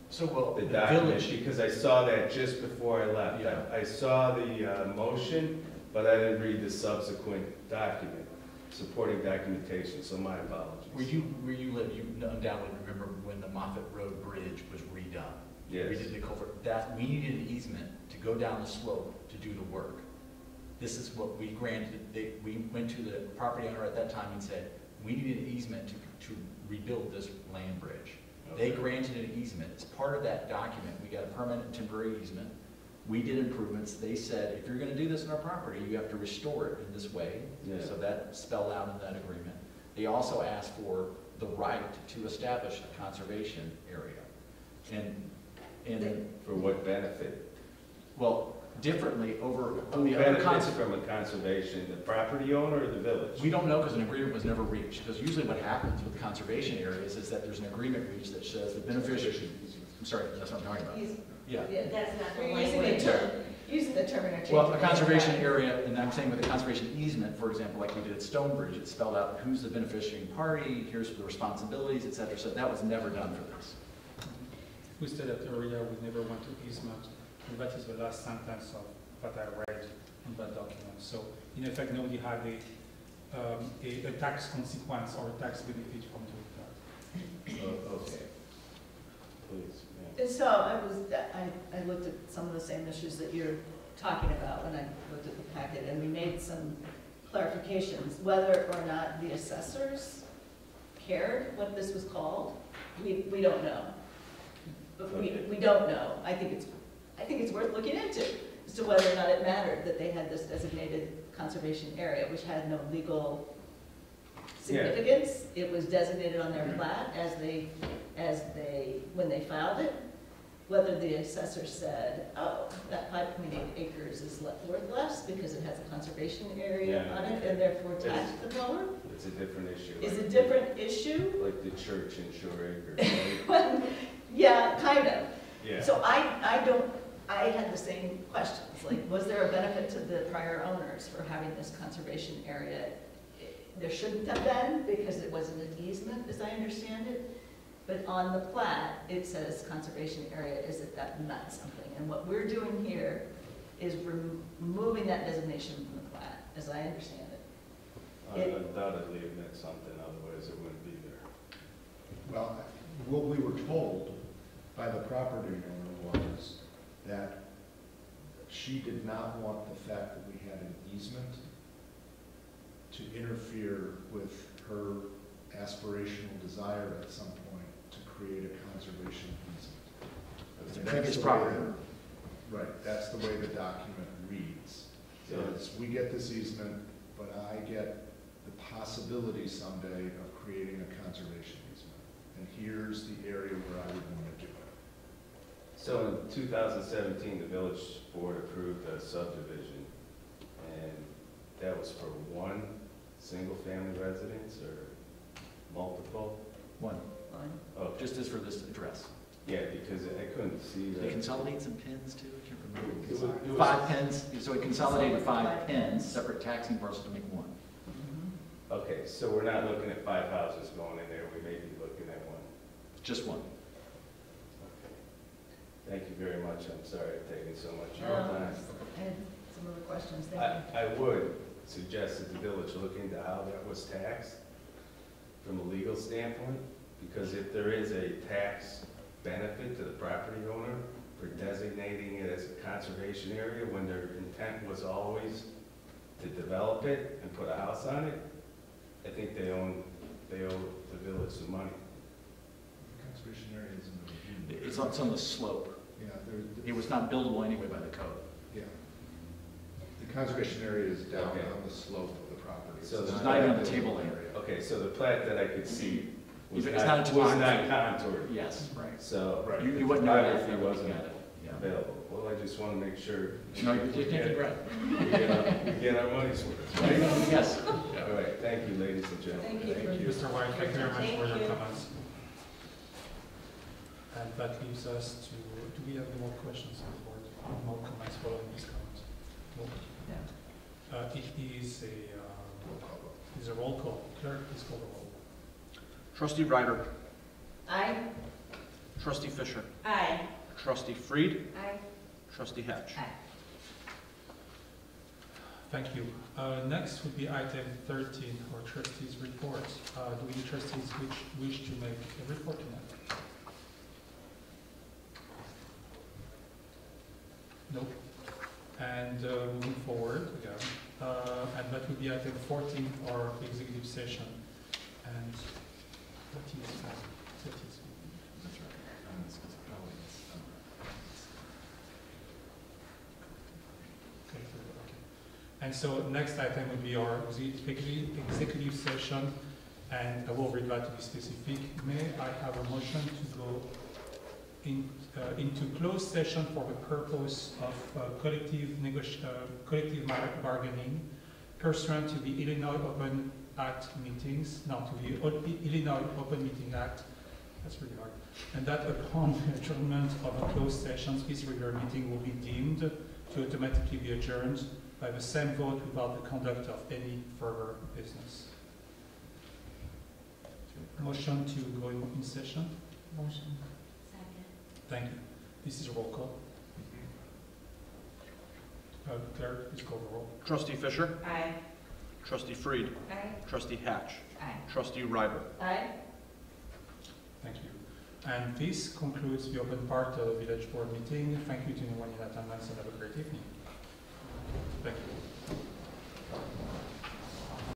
the document, village, because I saw that just before I left. Yeah. I saw the motion, but I didn't read the subsequent document, supporting documentation, so my apologies. where you live, you undoubtedly remember when the Moffett Road Bridge was redone. Yes. We did the culvert. We needed an easement to go down the slope to do the work. this is what we granted. We went to the property owner at that time and said, we need an easement to rebuild this land bridge. They granted an easement. As part of that document, we got a permanent temporary easement. We did improvements. They said, if you're gonna do this on our property, you have to restore it in this way. Yeah. So that spelled out in that agreement. They also asked for the right to establish a conservation area. And For what benefit? well, differently over Who the other benefits from a conservation, the property owner or the village? We don't know because an agreement was never reached. Because usually what happens with conservation areas is that there's an agreement reached that says the beneficiary, I'm sorry, that's what I'm talking about. Yeah. That's not the You're using language. the term, using the term interchangeably. Well, a conservation area, and I'm saying with a conservation easement, for example, like we did at Stonebridge, it spelled out who's the beneficiary party, here's the responsibilities, et cetera. So that was never done for this. We said that earlier, we never went to easement, and that is the last sentence of what I read in that document. So in effect, nobody had a tax consequence or a tax benefit from doing that. Oh, okay. Please, yeah. And so I looked at some of the same issues that you're talking about when I looked at the packet, and we made some clarifications. Whether or not the assessors cared what this was called, we don't know. But we don't know. I think it's worth looking into as to whether or not it mattered that they had this designated conservation area, which had no legal significance. It was designated on their plat when they filed it. Whether the assessor said, oh, that 5.8 acres is worth less because it has a conservation area on it and therefore taxed the lower. It's a different issue. Is like a different issue. Like the church in Shore Acres, right? Yeah, kind of. Yeah. So I had the same questions, like, was there a benefit to the prior owners for having this conservation area? There shouldn't have been, because it wasn't an easement, as I understand it. But on the plat, it says conservation area, as if that meant something. And what we're doing here is removing that designation from the plat, as I understand it. Undoubtedly it meant something, otherwise it wouldn't be there. Well, what we were told by the property owner was that she did not want the fact that we had an easement to interfere with her aspirational desire at some point to create a conservation easement. The And previous that's the way property. Right, that's the way the document reads. Is we get this easement, but I get the possibility someday of creating a conservation easement. And here's the area where I would want to do it. So in 2017, the village board approved a subdivision, and that was for one single-family residence or multiple? One, Oh, just as for this address. yeah, because I couldn't see They that. consolidate some pins too, I can't remember. It was- 5 pins, so it consolidated 5 pins, separate taxing parcels to make one. Okay, so we're not looking at 5 houses going in there, we may be looking at one. Just one. Okay. Thank you very much, I'm sorry I've taken so much of your No, time. I had some other questions, thank you. I would suggest that the village look into how that was taxed from a legal standpoint, because if there is a tax benefit to the property owner for designating it as a conservation area when their intent was always to develop it and put a house on it, I think they owe the village some money. The conservation area is in the review. It's on the slope. Yeah, It was not buildable anyway by the code. yeah. The conservation area is down Okay. on the slope of the property. So It's there's not even on the buildable table area. Okay, so the plat that I could see was It's not not a topography. contoured, Yes, right. so Right. You wouldn't know that if topography you wasn't wasn't at it. Yeah. available. Well, I just want to make sure. No, you're thinking right. We get our money's worth, right? Yes. All right, thank you, ladies and gentlemen. Thank you. Mr. White, thank you very much for Thank your you. comments. And that leaves us to, do we have any more questions on the board? More comments following these comments? No? It is a roll call. Clerk, please call the roll. Trustee Ryder. Aye. Trustee Fisher. Aye. Trustee Freed. Aye. Trustee Hatch. Aye. Thank you. Next would be item 13, or trustees' reports. Do any trustees wish to make a report tonight? Nope. And moving forward, again, that will be item 14, our executive session. And that is That's right. okay. And so next item would be our executive session, and I will read that to be specific. May I have a motion to go into closed session for the purpose of collective bargaining pursuant to the Illinois Open Act meetings, not to the Illinois Open Meeting Act, that's really hard, and that upon the adjournment of a closed session, this regular meeting will be deemed to automatically be adjourned by the same vote without the conduct of any further business. Motion to go in session? Motion. Second. Thank you. This is a roll call. Clerk, please call the roll. Trustee Fisher? Aye. Trustee Freed? Aye. Trustee Hatch? Aye. Trustee Ryder? Aye. Thank you. And this concludes the open part of the village board meeting. Thank you to anyone in attendance and have a great evening. Thank you.